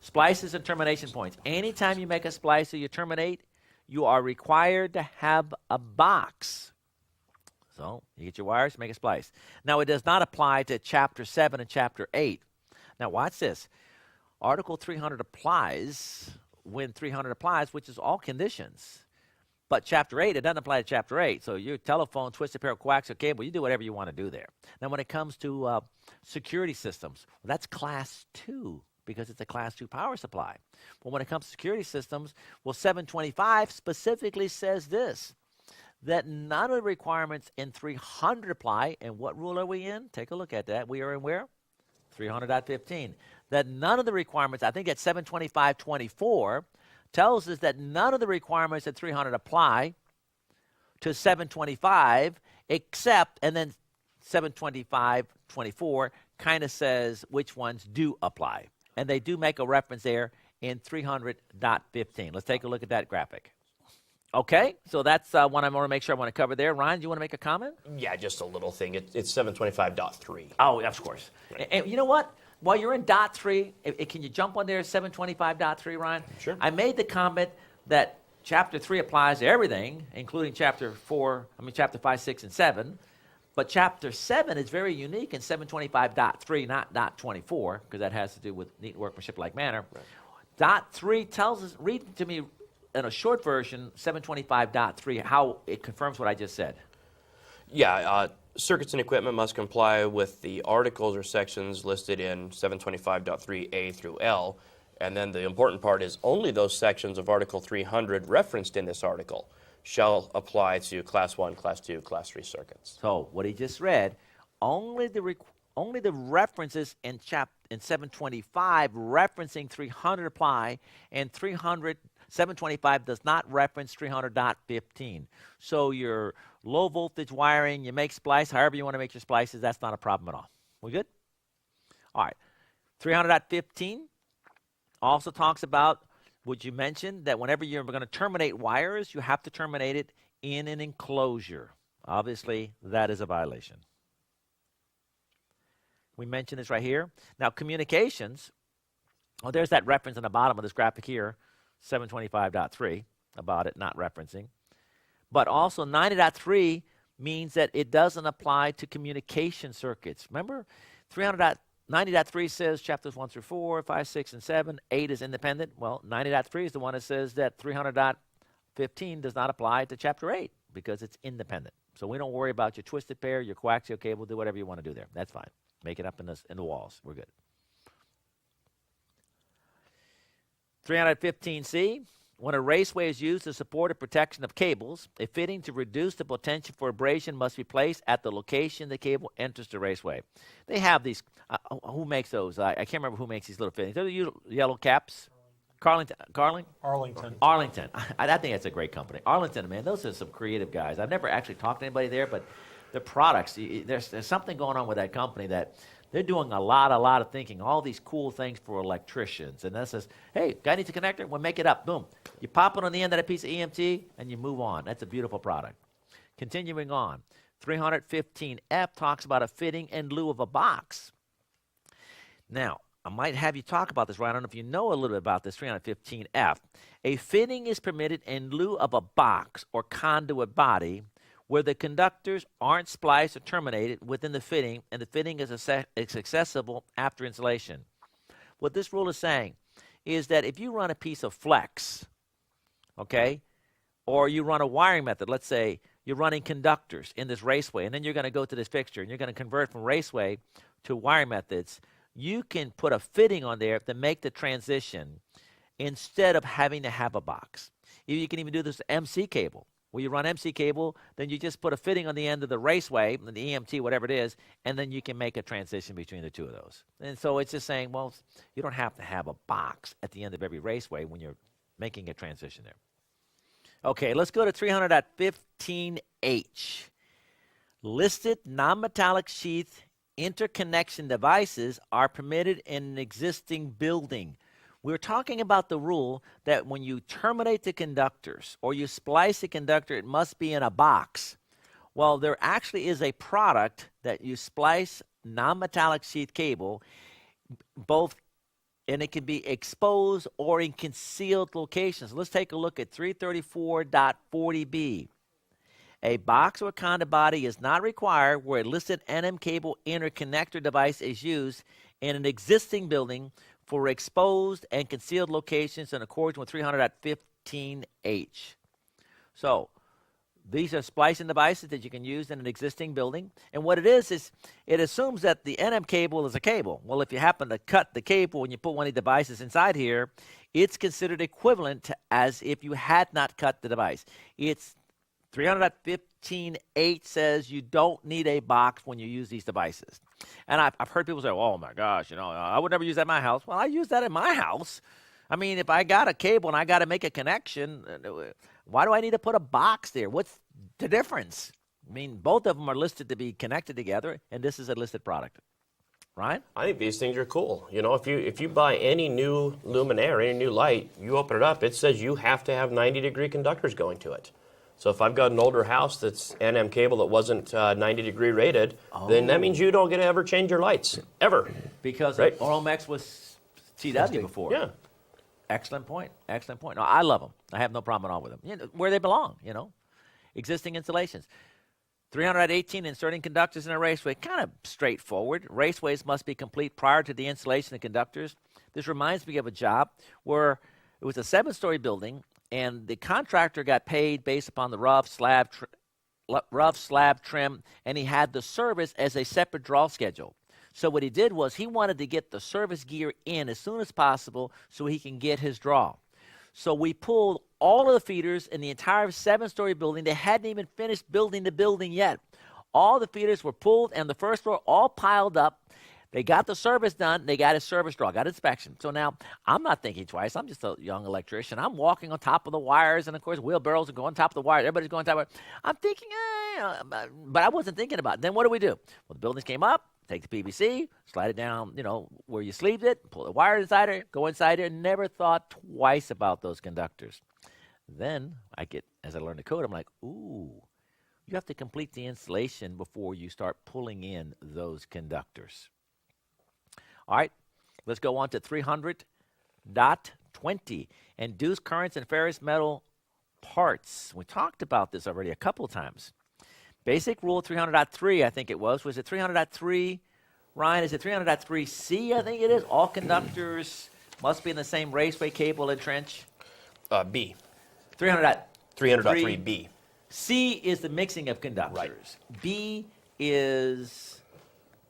Speaker 1: Splices and termination points. Anytime you make a splice or you terminate, you are required to have a box. So you get your wires, make a splice. Now, it does not apply to Chapter 7 and Chapter 8. Now, watch this. Article 300 applies when 300 applies, which is all conditions. But Chapter 8, it doesn't apply to Chapter 8. So your telephone, twisted pair of coaxial cable, you do whatever you want to do there. Now, when it comes to security systems, well, that's Class 2 because it's a Class 2 power supply. But when it comes to security systems, well, 725 specifically says this, that none of the requirements in 300 apply. And what rule are we in? Take a look at that. We are in where? 300.15. That none of the requirements, I think at 725.24, tells us that none of the requirements at 300 apply to 725 except, and then 725.24 kind of says which ones do apply. And they do make a reference there in 300.15. Let's take a look at that graphic. Okay, so that's one I want to make sure I want to cover there. Ryan, do you want to make a comment?
Speaker 3: Yeah, just a little thing. It's 725.3.
Speaker 1: Oh, of course. Right. And you know what? While you're in .3, can you jump on there, 725.3, Ryan?
Speaker 3: Sure.
Speaker 1: I made the comment that Chapter 3 applies to everything, including Chapter 5, 6, and 7. But Chapter 7 is very unique in 725.3, not .24, because that has to do with neat workmanship-like manner. Right. .3 tells us, read to me in a short version, 725.3, how it confirms what I just said.
Speaker 3: Yeah, circuits and equipment must comply with the articles or sections listed in 725.3A through L. And then the important part is only those sections of Article 300 referenced in this article shall apply to Class 1, Class 2, Class 3 circuits.
Speaker 1: So what he just read, only the references in 725 referencing 300 apply, and 725 does not reference 300.15. So your low voltage wiring, you make splice, however you want to make your splices, that's not a problem at all. We good? All right. 300.15 also talks about, would you mention that whenever you're going to terminate wires, you have to terminate it in an enclosure. Obviously, that is a violation. We mentioned this right here. Now, communications, oh, there's that reference on the bottom of this graphic here, 725.3, about it not referencing. But also 90.3 means that it doesn't apply to communication circuits. Remember, 90.3 says chapters 1 through 4, 5, 6, and 7. 8 is independent. Well, 90.3 is the one that says that 300.15 does not apply to chapter 8 because it's independent. So we don't worry about your twisted pair, your coaxial cable, do whatever you want to do there. That's fine. Make it up in the walls. We're good. 315C, when a raceway is used to support a protection of cables, a fitting to reduce the potential for abrasion must be placed at the location the cable enters the raceway. They have these, who makes those? I can't remember who makes these little fittings. They're the yellow caps. Arlington. I think that's a great company. Arlington, man, those are some creative guys. I've never actually talked to anybody there, but the products, there's something going on with that company that they're doing a lot of thinking, all these cool things for electricians. And that says, hey, guy needs a connector? We'll make it up. Boom. You pop it on the end of that piece of EMT, and you move on. That's a beautiful product. Continuing on, 315F talks about a fitting in lieu of a box. Now, I might have you talk about this, right? I don't know if you know a little bit about this, 315F. A fitting is permitted in lieu of a box or conduit body where the conductors aren't spliced or terminated within the fitting, and the fitting is accessible after installation. What this rule is saying is that if you run a piece of flex, okay, or you run a wiring method, let's say you're running conductors in this raceway, and then you're going to go to this fixture, and you're going to convert from raceway to wiring methods, you can put a fitting on there to make the transition instead of having to have a box. You can even do this with MC cable. When you run MC cable, then you just put a fitting on the end of the raceway, the EMT, whatever it is, and then you can make a transition between the two of those. And so it's just saying, well, you don't have to have a box at the end of every raceway when you're making a transition there. Okay, let's go to 300.15H. Listed non-metallic sheath interconnection devices are permitted in an existing building. We're talking about the rule that when you terminate the conductors or you splice the conductor, it must be in a box. Well, there actually is a product that you splice non-metallic sheath cable, both, and it can be exposed or in concealed locations. Let's take a look at 334.40B. A box or conduit body is not required where a listed NM cable interconnector device is used in an existing building for exposed and concealed locations in accordance with 300.15H. So these are splicing devices that you can use in an existing building. And what it is it assumes that the NM cable is a cable. Well, if you happen to cut the cable and you put one of the devices inside here, it's considered equivalent to as if you had not cut the device. It's 300.15H says you don't need a box when you use these devices. And I've heard people say, oh, my gosh, I would never use that in my house. Well, I use that in my house. I mean, if I got a cable and I got to make a connection, why do I need to put a box there? What's the difference? I mean, both of them are listed to be connected together, and this is a listed product. Ryan?
Speaker 3: I think these things are cool. If you buy any new luminaire, any new light, you open it up, it says you have to have 90-degree conductors going to it. So if I've got an older house that's NM cable that wasn't 90-degree rated, then that means you don't get to ever change your lights, ever.
Speaker 1: Because
Speaker 3: right?
Speaker 1: Oromex was CW before.
Speaker 3: Yeah.
Speaker 1: Excellent point. Excellent point. No, I love them. I have no problem at all with them. Where they belong, Existing installations. 318, inserting conductors in a raceway. Kind of straightforward. Raceways must be complete prior to the installation of conductors. This reminds me of a job where it was a 7-story building, and the contractor got paid based upon the rough slab trim, and he had the service as a separate draw schedule. So what he did was he wanted to get the service gear in as soon as possible so he can get his draw. So we pulled all of the feeders in the entire 7-story building. They hadn't even finished building the building yet. All the feeders were pulled, and the first floor all piled up. They got the service done. They got his service draw, got inspection. So now I'm not thinking twice. I'm just a young electrician. I'm walking on top of the wires, and, of course, wheelbarrows are going on top of the wires. Everybody's going on top of it. I'm thinking, but I wasn't thinking about it. Then what do? Well, the buildings came up. Take the PVC, slide it down, where you sleeved it, pull the wire inside it, go inside there. Never thought twice about those conductors. Then as I learned the code, I'm like, ooh, you have to complete the installation before you start pulling in those conductors. All right, let's go on to 300.20. Induced currents in ferrous metal parts. We talked about this already a couple of times. Basic rule 300.3, I think it was. Was it 300.3? Ryan, is it 300.3C, I think it is? All conductors must be in the same raceway, cable, and trench.
Speaker 3: B.
Speaker 1: 300.3B.
Speaker 3: 300.3B.
Speaker 1: C is the mixing of conductors. Right. B is,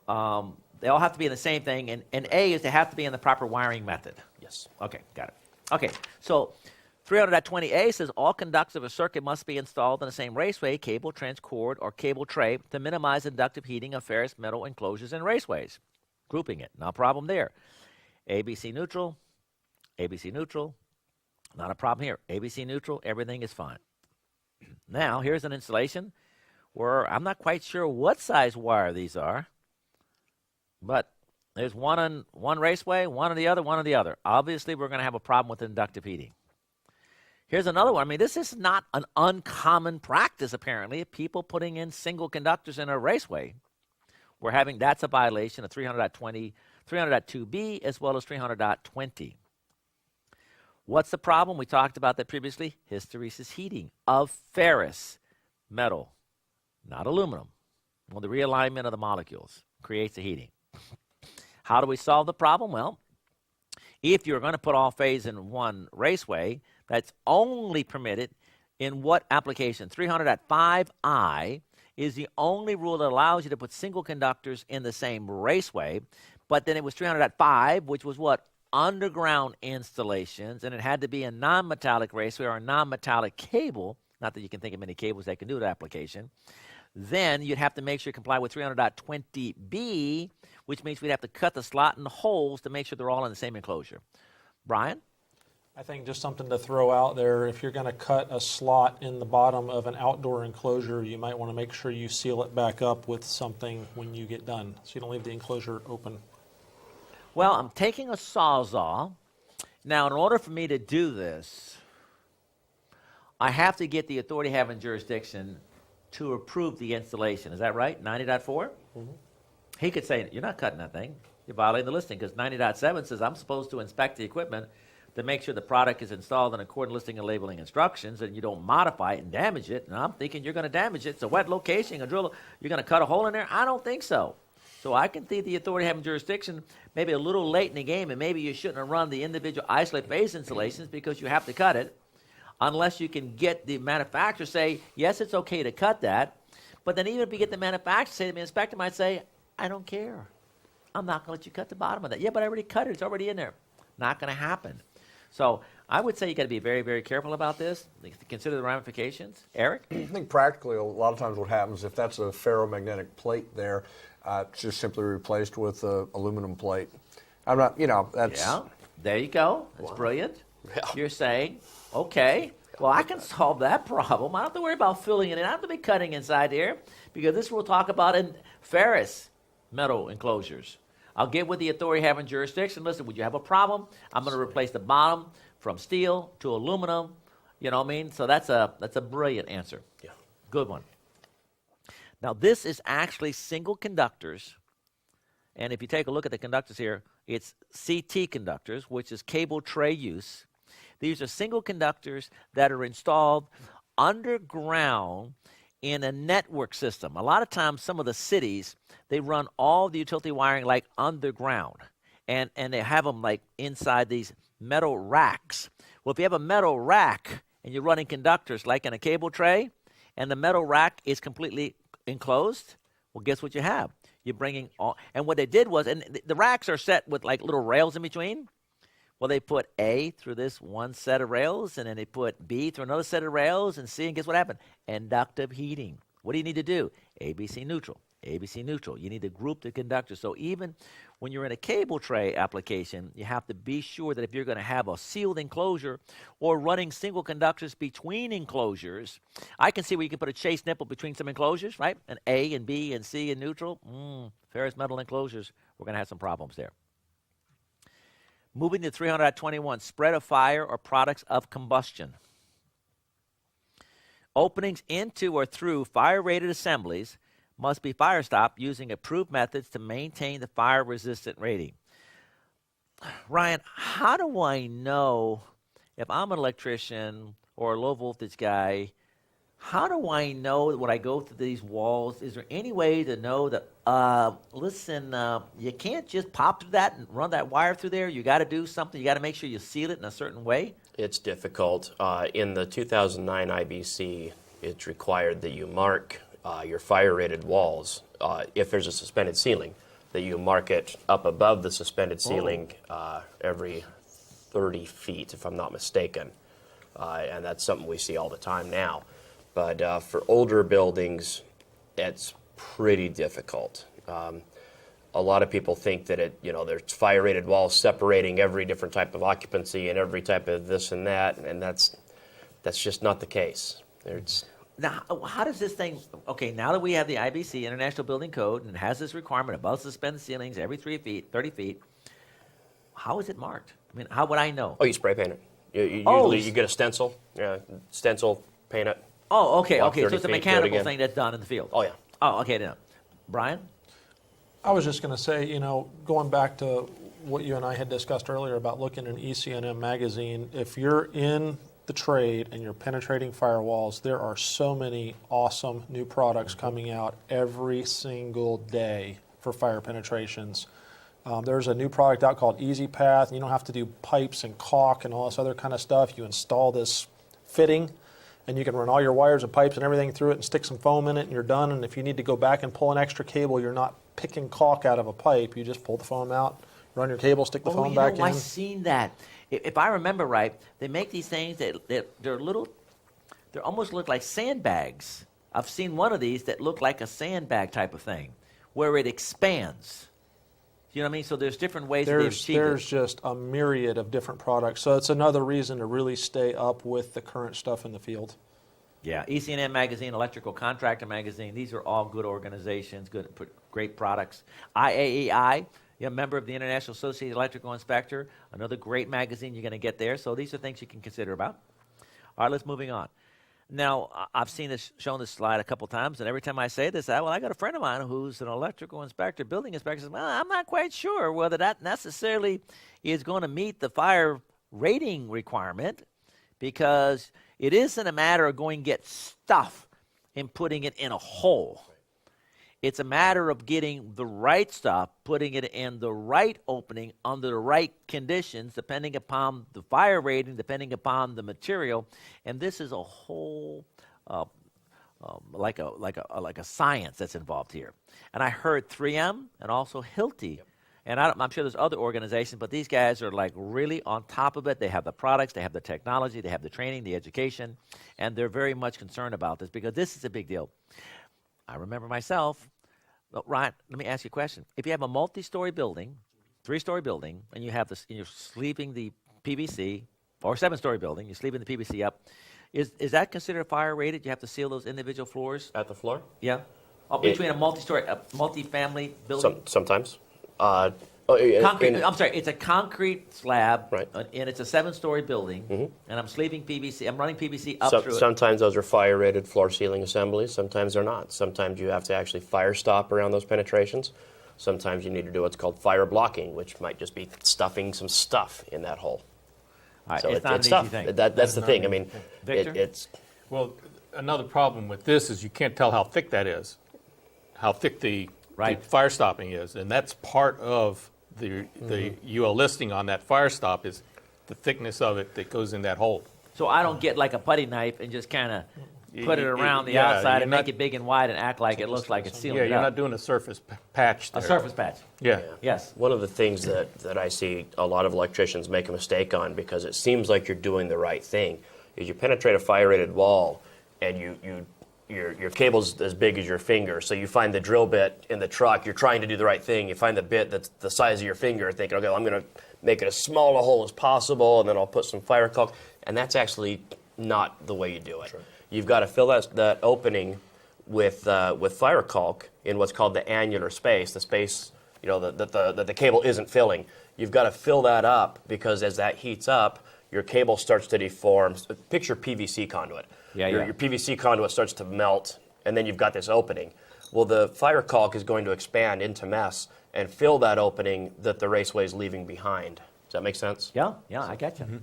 Speaker 1: they all have to be in the same thing. And A is they have to be in the proper wiring method.
Speaker 3: Yes.
Speaker 1: Okay, got it. Okay, so 300.20A says all conductors of a circuit must be installed in the same raceway, cable, trench, cord, or cable tray to minimize inductive heating of ferrous metal enclosures and raceways. Grouping it, no problem there. ABC neutral, not a problem here. ABC neutral, everything is fine. Now, here's an installation where I'm not quite sure what size wire these are, but there's one on one raceway, one on the other. Obviously, we're going to have a problem with inductive heating. Here's another one. I mean, this is not an uncommon practice, apparently, of people putting in single conductors in a raceway. That's a violation of 300.20, 300.2B, as well as 300.20. What's the problem? We talked about that previously. Hysteresis heating of ferrous metal, not aluminum. Well, the realignment of the molecules creates the heating. How do we solve the problem? Well, if you're going to put all phase in one raceway, that's only permitted in what application? 300.5I is the only rule that allows you to put single conductors in the same raceway. But then it was 300.5, which was what? Underground installations, and it had to be a non-metallic raceway or a non-metallic cable. Not that you can think of many cables that can do that application. Then you'd have to make sure you comply with 300.20B, which means we'd have to cut the slot and the holes to make sure they're all in the same enclosure. Brian?
Speaker 4: I think just something to throw out there, if you're going to cut a slot in the bottom of an outdoor enclosure, you might want to make sure you seal it back up with something when you get done, so you don't leave the enclosure open.
Speaker 1: Well, I'm taking a Sawzall. Now, in order for me to do this, I have to get the authority having jurisdiction to approve the installation. Is that right? 90.4? Mm-hmm. He could say, you're not cutting that thing. You're violating the listing, because 90.7 says I'm supposed to inspect the equipment to make sure the product is installed in accordance with listing and labeling instructions, and you don't modify it and damage it. And I'm thinking you're going to damage it. It's a wet location, a drill. You're going to cut a hole in there? I don't think so. So I can see the authority having jurisdiction maybe a little late in the game, and maybe you shouldn't have run the individual isolate phase installations because you have to cut it, unless you can get the manufacturer say, yes, it's okay to cut that. But then even if you get the manufacturer say, the inspector might say, I don't care. I'm not going to let you cut the bottom of that. Yeah, but I already cut it. It's already in there. Not going to happen. So I would say you got to be very, very careful about this. Consider the ramifications. Eric?
Speaker 5: I think practically a lot of times what happens, if that's a ferromagnetic plate there, it's just simply replaced with an aluminum plate. I'm not, that's...
Speaker 1: Yeah, there you go. That's brilliant.
Speaker 3: Yeah.
Speaker 1: You're saying, okay, well, I can solve that problem. I don't have to worry about filling it in. I don't have to be cutting inside here, because this we'll talk about in ferrous metal enclosures. I'll get with the authority having jurisdiction. Listen, would you have a problem? I'm going to replace the bottom from steel to aluminum. You know what I mean? So that's a brilliant answer.
Speaker 3: Yeah.
Speaker 1: Good one. Now, this is actually single conductors. And if you take a look at the conductors here, it's CT conductors, which is cable tray use. These are single conductors that are installed underground in a network system. A lot of times, some of the cities, they run all the utility wiring like underground, and they have them like inside these metal racks. Well, if you have a metal rack and you're running conductors like in a cable tray, and the metal rack is completely enclosed, well, guess what you have? You're bringing all, and what they did was, and the racks are set with like little rails in between. Well, they put A through this one set of rails, and then they put B through another set of rails, and C, and guess what happened? Inductive heating. What do you need to do? ABC neutral, ABC neutral. You need to group the conductors. So even when you're in a cable tray application, you have to be sure that if you're going to have a sealed enclosure or running single conductors between enclosures, I can see where you can put a chase nipple between some enclosures, right? An A and B and C and neutral. Ferrous metal enclosures, we're going to have some problems there. Moving to 300.21, spread of fire or products of combustion. Openings into or through fire-rated assemblies must be fire stopped using approved methods to maintain the fire-resistant rating. Ryan, how do I know if I'm an electrician or a low-voltage guy, how do I know that when I go through these walls, is there any way to know that, listen, you can't just pop through that and run that wire through there? You got to do something. You got to make sure you seal it in a certain way?
Speaker 3: It's difficult. In the 2009 IBC, it's required that you mark your fire-rated walls, if there's a suspended ceiling, that you mark it up above the suspended ceiling every 30 feet, if I'm not mistaken. And that's something we see all the time now. But for older buildings, it's pretty difficult. A lot of people think that there's fire-rated walls separating every different type of occupancy and every type of this and that, and that's just not the case.
Speaker 1: Now, how does this thing, okay, now that we have the IBC, International Building Code, and it has this requirement above suspended ceilings every 3 feet, 30 feet, how is it marked? I mean, how would I know?
Speaker 3: Oh, you spray paint it. Usually you get a stencil, paint it.
Speaker 1: Oh, okay,
Speaker 3: Walk
Speaker 1: so
Speaker 3: 30
Speaker 1: it's a
Speaker 3: feet, do it
Speaker 1: mechanical
Speaker 3: again.
Speaker 1: thing that's done in the field.
Speaker 3: Oh, yeah.
Speaker 1: Oh, okay, now. Brian?
Speaker 4: I was just going to say, going back to what you and I had discussed earlier about looking at an EC&M magazine, if you're in the trade and you're penetrating firewalls, there are so many awesome new products coming out every single day for fire penetrations. There's a new product out called Easy Path. You don't have to do pipes and caulk and all this other kind of stuff. You install this fitting, and you can run all your wires and pipes and everything through it and stick some foam in it, and you're done. And if you need to go back and pull an extra cable, you're not picking caulk out of a pipe. You just pull the foam out, run your cable, stick the foam back in.
Speaker 1: I've seen that. If I remember right, they make these things that they're little, they almost look like sandbags. I've seen one of these that look like a sandbag type of thing, where it expands. You know what I mean? So there's different ways to achieve it.
Speaker 4: There's just a myriad of different products. So it's another reason to really stay up with the current stuff in the field.
Speaker 1: Yeah, EC&M Magazine, Electrical Contractor Magazine, these are all good organizations, great products. IAEI, you're a member of the International Association of Electrical Inspector, another great magazine you're going to get there. So these are things you can consider about. All right, let's moving on. Now, I've shown this slide a couple times, and every time I say this, I got a friend of mine who's an electrical inspector, building inspector, says, well, I'm not quite sure whether that necessarily is going to meet the fire rating requirement, because it isn't a matter of going get stuff and putting it in a hole. It's a matter of getting the right stuff, putting it in the right opening under the right conditions, depending upon the fire rating, depending upon the material. And this is a whole like a science that's involved here. And I heard 3M and also Hilti. And I'm sure there's other organizations, but these guys are like really on top of it. They have the products, they have the technology, they have the training, the education, and they're very much concerned about this because this is a big deal. I remember myself, Ryan, let me ask you a question. If you have a multi-story building, 3-story building, and you have this, and you're sleeving the PVC, or 7-story building, you're sleeving the PVC up, is that considered fire rated? You have to seal those individual floors?
Speaker 3: At the floor?
Speaker 1: Yeah. Between a multi-story, multi-family building?
Speaker 3: Sometimes.
Speaker 1: Concrete, I'm sorry, it's a concrete slab,
Speaker 3: Right.
Speaker 1: And it's a 7-story building, and I'm sleeving PVC. I'm running PVC up through it.
Speaker 3: Sometimes those are fire-rated floor ceiling assemblies. Sometimes they're not. Sometimes you have to actually fire stop around those penetrations. Sometimes you need to do what's called fire blocking, which might just be stuffing some stuff in that hole.
Speaker 1: All right,
Speaker 3: So
Speaker 1: it's not an
Speaker 3: tough.
Speaker 1: easy thing.
Speaker 3: That's the thing. I mean,
Speaker 1: Victor?
Speaker 3: it's
Speaker 2: Well, another problem with this is you can't tell how thick that is, how thick the fire stopping is, and that's part of the UL listing on that fire stop is the thickness of it that goes in that hole.
Speaker 1: So I don't get like a putty knife and just kind of put it around the outside and make it big and wide and act like it looks like it's sealing
Speaker 2: Yeah,
Speaker 1: it
Speaker 2: you're
Speaker 1: up.
Speaker 2: not doing a surface patch there.
Speaker 1: A surface patch.
Speaker 2: Yeah.
Speaker 1: Yes.
Speaker 3: one of the things that I see a lot of electricians make a mistake on because it seems like you're doing the right thing is you penetrate a fire-rated wall and your cable's as big as your finger, so you find the drill bit in the truck, you're trying to do the right thing, you find the bit that's the size of your finger, thinking, okay, well, I'm going to make it as small a hole as possible, and then I'll put some fire caulk, and that's actually not the way you do it. Sure. You've got to fill that opening with fire caulk in what's called the annular space, the space that the cable isn't filling. You've got to fill that up because as that heats up, your cable starts to deform. Picture PVC conduit. Your PVC conduit starts to melt, and then you've got this opening. Well, the fire caulk is going to expand into mess and fill that opening that the raceway is leaving behind. Does that make sense?
Speaker 1: Yeah, I got you. Mm-hmm.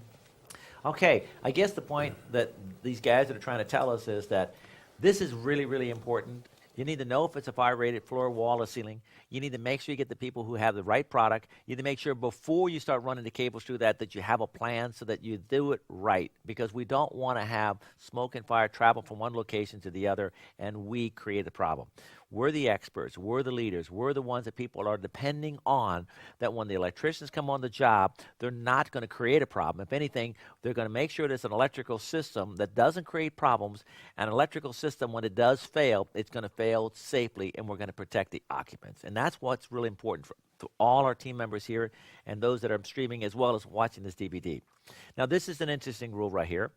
Speaker 1: Okay, I guess the point that these guys that are trying to tell us is that this is really, really important. You need to know if it's a fire-rated floor, wall, or ceiling. You need to make sure you get the people who have the right product. You need to make sure before you start running the cables through that you have a plan so that you do it right, because we don't want to have smoke and fire travel from one location to the other, and we create the problem. We're the experts. We're the leaders. We're the ones that people are depending on, that when the electricians come on the job, they're not going to create a problem. If anything, they're going to make sure there's an electrical system that doesn't create problems. An electrical system, when it does fail, it's going to fail safely, and we're going to protect the occupants. And that's what's really important to all our team members here and those that are streaming as well as watching this DVD. Now, this is an interesting rule right here.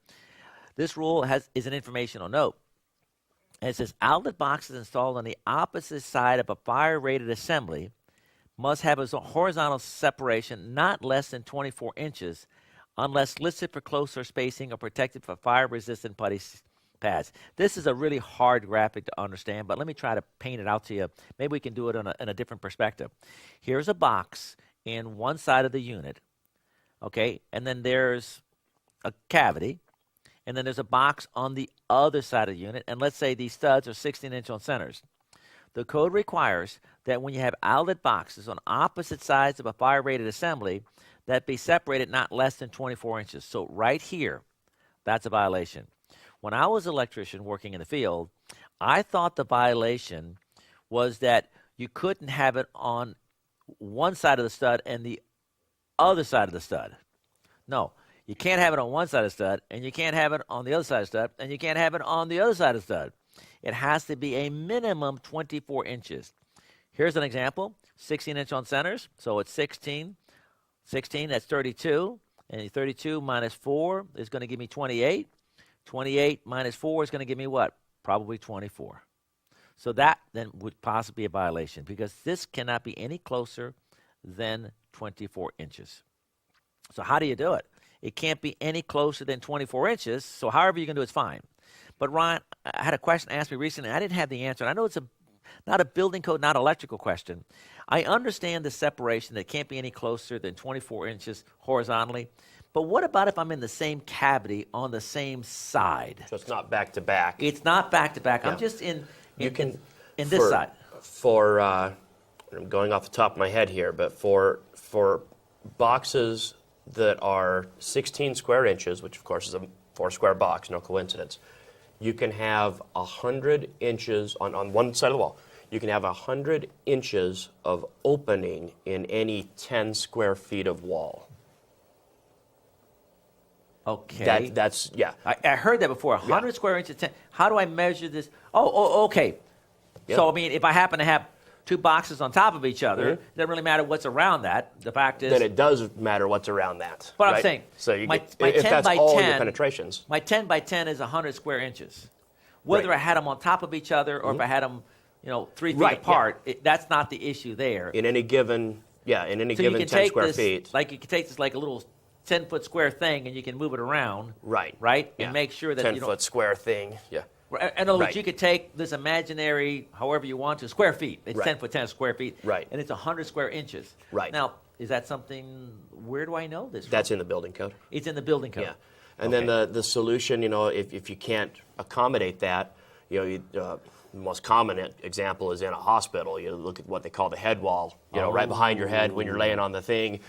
Speaker 1: This rule is an informational note. And it says outlet boxes installed on the opposite side of a fire-rated assembly must have a horizontal separation not less than 24 inches unless listed for closer spacing or protected for fire-resistant putty pads. This is a really hard graphic to understand, but let me try to paint it out to you. Maybe we can do it in a different perspective. Here's a box in one side of the unit, okay, and then there's a cavity, and then there's a box on the other side of the unit, and let's say these studs are 16-inch on centers. The code requires that when you have outlet boxes on opposite sides of a fire-rated assembly, that be separated not less than 24 inches. So right here, that's a violation. When I was an electrician working in the field, I thought the violation was that you couldn't have it on one side of the stud and the other side of the stud. No. You can't have it on one side of the stud, and you can't have it on the other side of the stud, and you can't have it on the other side of the stud. It has to be a minimum 24 inches. Here's an example, 16-inch on centers, so it's 16. 16, that's 32, and 32 minus 4 is going to give me 28. 28 minus 4 is going to give me what? Probably 24. So that then would possibly be a violation, because this cannot be any closer than 24 inches. So how do you do it? It can't be any closer than 24 inches, so however you're going to do it's fine. But Ron, I had a question asked me recently, and I didn't have the answer. And I know it's not a building code, not electrical question. I understand the separation, that it can't be any closer than 24 inches horizontally. But what about if I'm in the same cavity on the same side?
Speaker 3: So it's not back to back.
Speaker 1: It's not back to back.
Speaker 3: Yeah.
Speaker 1: I'm just in this
Speaker 3: for,
Speaker 1: side.
Speaker 3: For I'm going off the top of my head here, but for boxes that are 16 square inches, which of course is a 4 square box, no coincidence, you can have 100 inches on one side of the wall. You can have 100 inches of opening in any 10 square feet of wall.
Speaker 1: Okay.
Speaker 3: That's yeah.
Speaker 1: I heard that before. 100 square inches. How do I measure this? Oh, okay.
Speaker 3: Yep.
Speaker 1: So I mean, if I happen to have 2 boxes on top of each other, it doesn't really matter what's around that. The fact is,
Speaker 3: Then it does matter what's around that.
Speaker 1: But
Speaker 3: right?
Speaker 1: I'm saying,
Speaker 3: so you
Speaker 1: my
Speaker 3: get,
Speaker 1: 10
Speaker 3: if that's
Speaker 1: by
Speaker 3: all
Speaker 1: 10
Speaker 3: your penetrations.
Speaker 1: My 10 by 10 is 100 square inches. Whether
Speaker 3: Right.
Speaker 1: I had them on top of each other or if I had them, 3 feet
Speaker 3: Right, yeah.
Speaker 1: apart, that's not the issue there.
Speaker 3: In any given,
Speaker 1: So you
Speaker 3: given
Speaker 1: can
Speaker 3: 10
Speaker 1: take
Speaker 3: square
Speaker 1: this,
Speaker 3: feet.
Speaker 1: like you can take this like a little 10-foot square thing and you can move it around.
Speaker 3: Right.
Speaker 1: Right?
Speaker 3: Yeah.
Speaker 1: And make sure that
Speaker 3: 10-foot square thing. Yeah.
Speaker 1: In other words,
Speaker 3: Right.
Speaker 1: you could take this imaginary, however you want to, square feet. It's
Speaker 3: Right.
Speaker 1: 10 foot 10 square feet.
Speaker 3: Right.
Speaker 1: And it's 100 square inches.
Speaker 3: Right.
Speaker 1: Now, is that something, where do I know this from?
Speaker 3: That's in the building code.
Speaker 1: It's in the building code.
Speaker 3: Yeah. And then the solution, if you can't accommodate that, the most common example is in a hospital. You look at what they call the head wall, right behind your head when you're laying on the thing.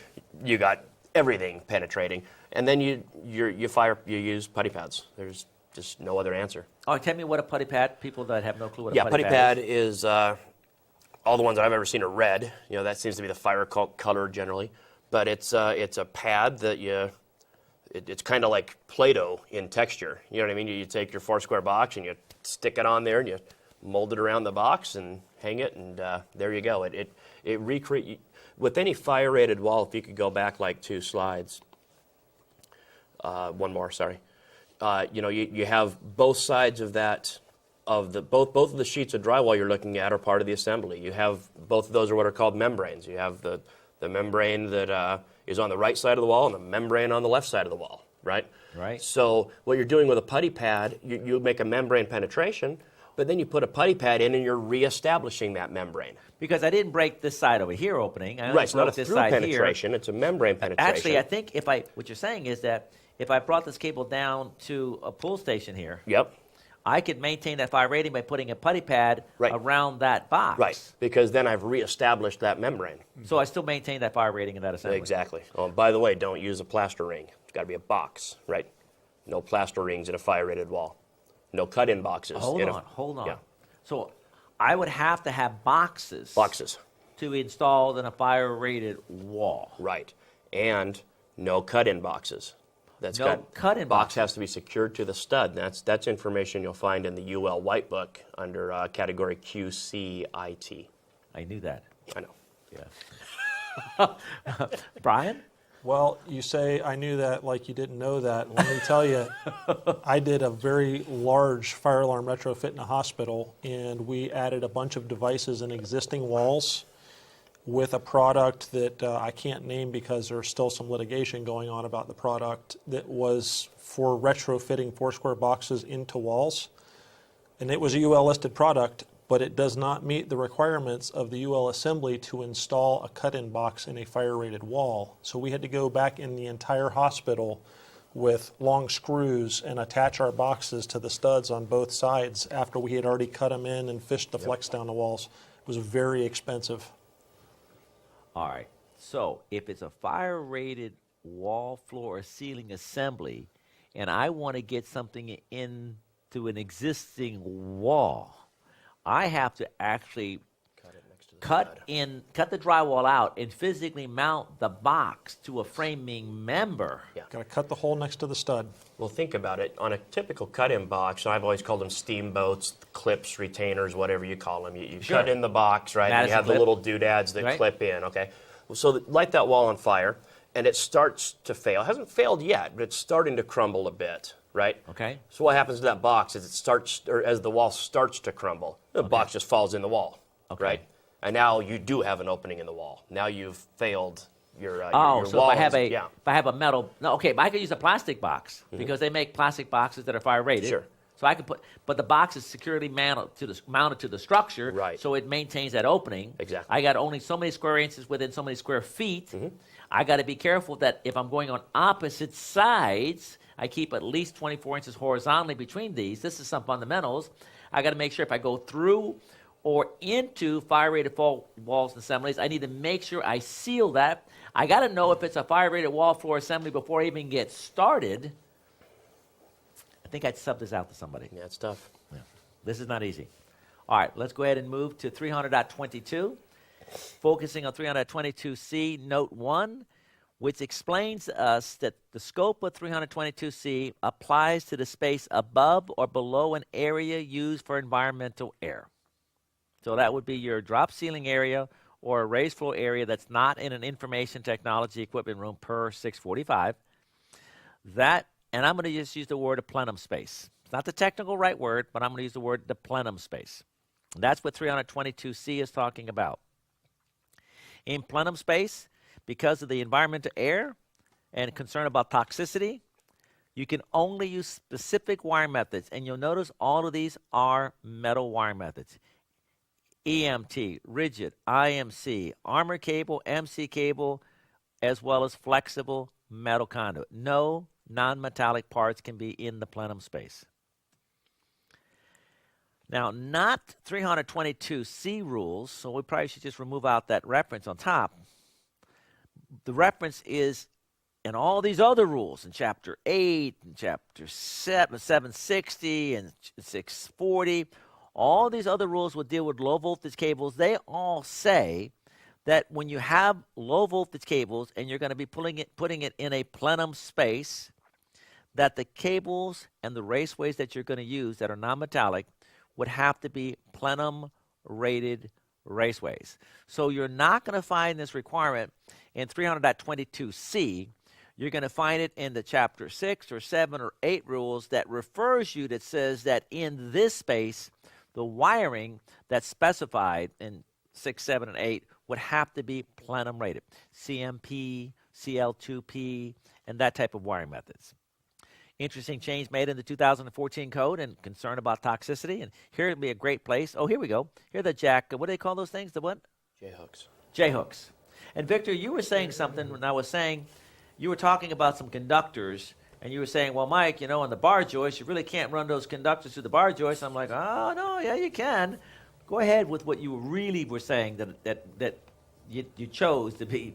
Speaker 3: You got everything penetrating. And then you use putty pads. There's just no other answer.
Speaker 1: Oh, tell me what a putty pad, people that have no clue what a
Speaker 3: Yeah,
Speaker 1: putty
Speaker 3: putty
Speaker 1: pad
Speaker 3: pad is all the ones that I've ever seen are red. That seems to be the fire color generally. But it's a pad that it's kind of like Play-Doh in texture. You know what I mean? You take your 4 square box and you stick it on there and you mold it around the box and hang it, and there you go. It recreate with any fire rated wall. If you could go back like 2 slides, one more, sorry. You have both sides of that, both of the sheets of drywall you're looking at are part of the assembly. You have both of those are what are called membranes. You have the membrane that is on the right side of the wall and the membrane on the left side of the wall, right?
Speaker 1: Right.
Speaker 3: So what you're doing with a putty pad, you make a membrane penetration, but then you put a putty pad in and you're reestablishing that membrane.
Speaker 1: Because I didn't break this side over here opening. I only
Speaker 3: Right, it's not
Speaker 1: broke
Speaker 3: a
Speaker 1: this
Speaker 3: through
Speaker 1: side
Speaker 3: penetration, it's a membrane
Speaker 1: here.
Speaker 3: penetration.
Speaker 1: Actually, I think what you're saying is that if I brought this cable down to a pull station here,
Speaker 3: Yep.
Speaker 1: I could maintain that fire rating by putting a putty pad
Speaker 3: Right.
Speaker 1: around that box.
Speaker 3: Right, because then I've reestablished that membrane.
Speaker 1: So I still maintain that fire rating in that assembly.
Speaker 3: Exactly. Oh, by the way, don't use a plaster ring. It's got to be a box, right? No plaster rings in a fire-rated wall. No cut-in boxes.
Speaker 1: Hold on.
Speaker 3: Yeah.
Speaker 1: So I would have to have boxes.
Speaker 3: Boxes,
Speaker 1: To install in a fire rated wall.
Speaker 3: right. And no cut-in boxes.
Speaker 1: No cut-in
Speaker 3: box
Speaker 1: boxes.
Speaker 3: has to be secured to the stud. That's information you'll find in the UL White Book under category QCIT.
Speaker 1: I knew that.
Speaker 3: I know.
Speaker 1: Yeah. Brian?
Speaker 4: Well, you say I knew that like you didn't know that. Let me tell you, I did a very large fire alarm retrofit in a hospital, and we added a bunch of devices in existing walls with a product that I can't name because there's still some litigation going on about the product that was for retrofitting 4 square boxes into walls. And it was a UL listed product, but it does not meet the requirements of the UL assembly to install a cut-in box in a fire-rated wall. So we had to go back in the entire hospital with long screws and attach our boxes to the studs on both sides after we had already cut them in and fished the flex down the walls. It was very expensive.
Speaker 1: All right. So if it's a fire rated wall, floor, or ceiling assembly, and I want to get something into an existing wall, I have to actually cut the drywall out and physically mount the box to a framing member.
Speaker 3: Yeah.
Speaker 4: Got to cut the hole next to the stud.
Speaker 3: Well, think about it. On a typical cut-in box, I've always called them steamboats, clips, retainers, whatever you call them. You
Speaker 1: Sure.
Speaker 3: cut in the box, right? And
Speaker 1: Madison
Speaker 3: you have
Speaker 1: clip.
Speaker 3: the little doodads that
Speaker 1: Right.
Speaker 3: clip in, okay? Well, so light that wall on fire, and it starts to fail. It hasn't failed yet, but it's starting to crumble a bit, right?
Speaker 1: Okay.
Speaker 3: So what happens to that box is as the wall starts to crumble, the box just falls in the wall,
Speaker 1: Okay.
Speaker 3: right? And now you do have an opening in the wall. Now you've failed your
Speaker 1: Oh,
Speaker 3: your
Speaker 1: so
Speaker 3: wall.
Speaker 1: if I have a metal, no, okay, but I could use a plastic box because they make plastic boxes that are fire rated.
Speaker 3: Sure.
Speaker 1: So I could but the box is securely mounted to the structure,
Speaker 3: Right.
Speaker 1: so it maintains that opening.
Speaker 3: Exactly.
Speaker 1: I got only so many square inches within so many square feet. I got to be careful that if I'm going on opposite sides, I keep at least 24 inches horizontally between these. This is some fundamentals. I got to make sure if I go through or into fire-rated walls and assemblies, I need to make sure I seal that. I got to know if it's a fire-rated wall floor assembly before I even get started. I think I'd sub this out to somebody.
Speaker 3: Yeah, it's tough.
Speaker 1: Yeah. This is not easy. All right, let's go ahead and move to 300.22. Focusing on 322C, Note 1, which explains to us that the scope of 322C applies to the space above or below an area used for environmental air. So that would be your drop ceiling area or a raised floor area that's not in an information technology equipment room per 645. That, and I'm going to just use the word a plenum space. It's not the technical right word, but I'm going to use the word the plenum space. That's what 322C is talking about. In plenum space, because of the environmental air and concern about toxicity, you can only use specific wire methods. And you'll notice all of these are metal wire methods. EMT, rigid, IMC, armor cable, MC cable, as well as flexible metal conduit. No non-metallic parts can be in the plenum space. Now, not 322C rules, so we probably should just remove out that reference on top. The reference is in all these other rules in Chapter 8, and Chapter 7, 760, and 640. All these other rules will deal with low voltage cables. They all say that when you have low voltage cables and you're going to be putting it in a plenum space, that the cables and the raceways that you're going to use that are non-metallic would have to be plenum rated raceways. So you're not going to find this requirement in 300.22C. You're going to find it in the Chapter 6 or 7 or 8 rules that refers you, that says that in this space, the wiring that's specified in 6, 7, and 8 would have to be plenum rated. CMP, CL2P, and that type of wiring methods. Interesting change made in the 2014 code and concern about toxicity. And here would be a great place. Oh, here we go. Here are the jack, what do they call those things? The what?
Speaker 3: J-hooks.
Speaker 1: J-hooks. And Victor, you were saying something when I was saying, you were talking about some conductors, and you were saying, well, Mike, you know, on the bar joist, you really can't run those conductors through the bar joist. I'm like, oh, no, yeah, you can. Go ahead with what you really were saying that you chose to be.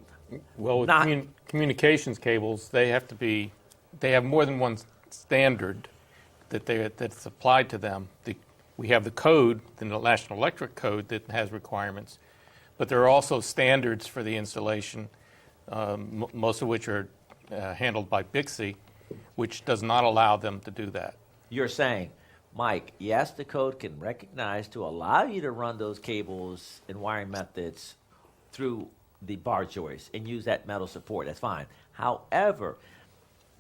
Speaker 2: Well, with
Speaker 1: not
Speaker 2: communications cables, they have more than one standard that's applied to them. We have the code, the National Electric Code, that has requirements, but there are also standards for the installation, most of which are handled by BICSI, which does not allow them to do that.
Speaker 1: You're saying, Mike, yes, the code can recognize to allow you to run those cables and wiring methods through the bar joist and use that metal support. That's fine. However,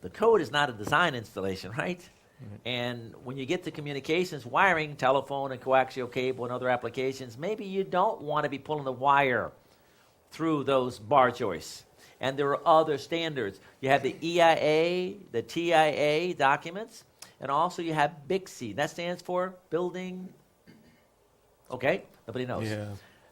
Speaker 1: the code is not a design installation, right? Mm-hmm. And when you get to communications, wiring, telephone and coaxial cable and other applications, maybe you don't want to be pulling the wire through those bar joists. And there are other standards. You have the EIA, the TIA documents, and also you have BICSI. That stands for Building, okay, nobody knows.
Speaker 2: Yeah.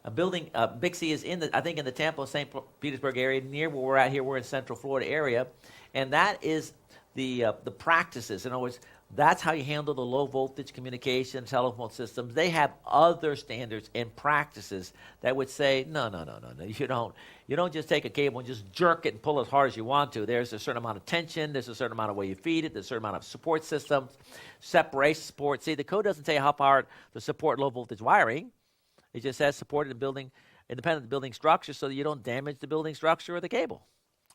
Speaker 1: A building, BICSI is in the Tampa, St. Petersburg area, near where we're at here. We're in Central Florida area. And that is the practices. In other words, that's how you handle the low voltage communication, telephone systems. They have other standards and practices that would say, no, you don't just take a cable and just jerk it and pull as hard as you want to. There's a certain amount of tension, there's a certain amount of way you feed it, there's a certain amount of support systems, separation support. See, the code doesn't tell you how far to support low voltage wiring. It just says support the building, independent of the building structure, so that you don't damage the building structure or the cable.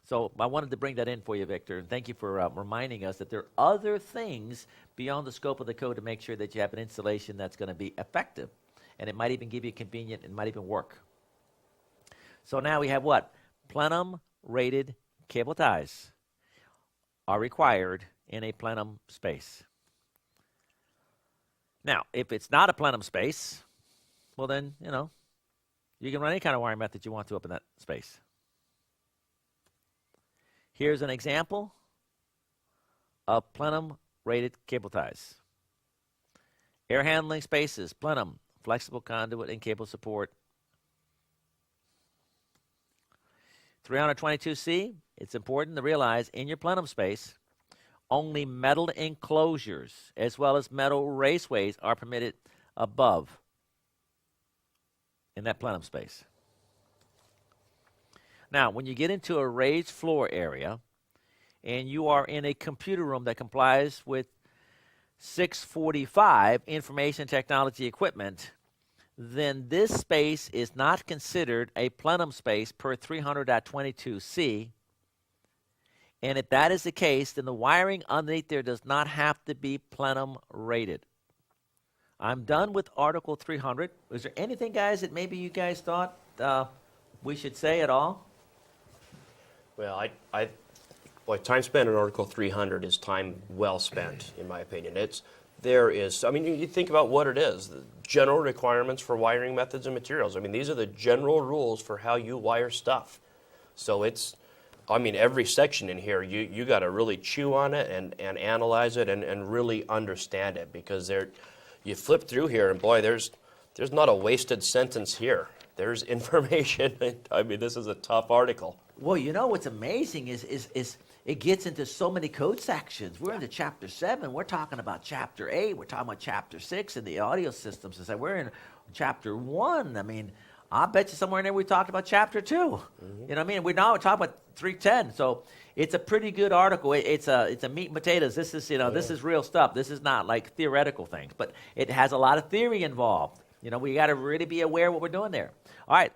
Speaker 1: So I wanted to bring that in for you, Victor, and thank you for reminding us that there are other things beyond the scope of the code to make sure that you have an installation that's going to be effective, and it might even give you convenient, it might even work. So now we have what? Plenum-rated cable ties are required in a plenum space. Now, if it's not a plenum space, well then, you can run any kind of wiring method you want to up in that space. Here's an example of plenum-rated cable ties. Air handling spaces, plenum, flexible conduit and cable support. 322C, it's important to realize in your plenum space, only metal enclosures as well as metal raceways are permitted above in that plenum space. Now, when you get into a raised floor area and you are in a computer room that complies with 645 information technology equipment, then this space is not considered a plenum space per 300.22c. And if that is the case, then the wiring underneath there does not have to be plenum rated. I'm done with Article 300. Was there anything, guys, that maybe you guys thought we should say at all?
Speaker 3: Well, time spent on Article 300 is time well spent, in my opinion. You think about what it is, the general requirements for wiring methods and materials. I mean, these are the general rules for how you wire stuff. So every section in here, you got to really chew on it and analyze it and really understand it, because you flip through here and boy, there's not a wasted sentence here. There's information. I mean, this is a tough article.
Speaker 1: Well, you know what's amazing is it gets into so many code sections. We're into Chapter 7. We're talking about Chapter 8. We're talking about Chapter 6 in the audio systems. And so we're in Chapter 1. I mean, I bet you somewhere in there we talked about Chapter 2. You know what I mean? We're talking about 310. So it's a pretty good article. It's a meat and potatoes. This is, this is real stuff. This is not like theoretical things. But it has a lot of theory involved. We got to really be aware of what we're doing there. All right.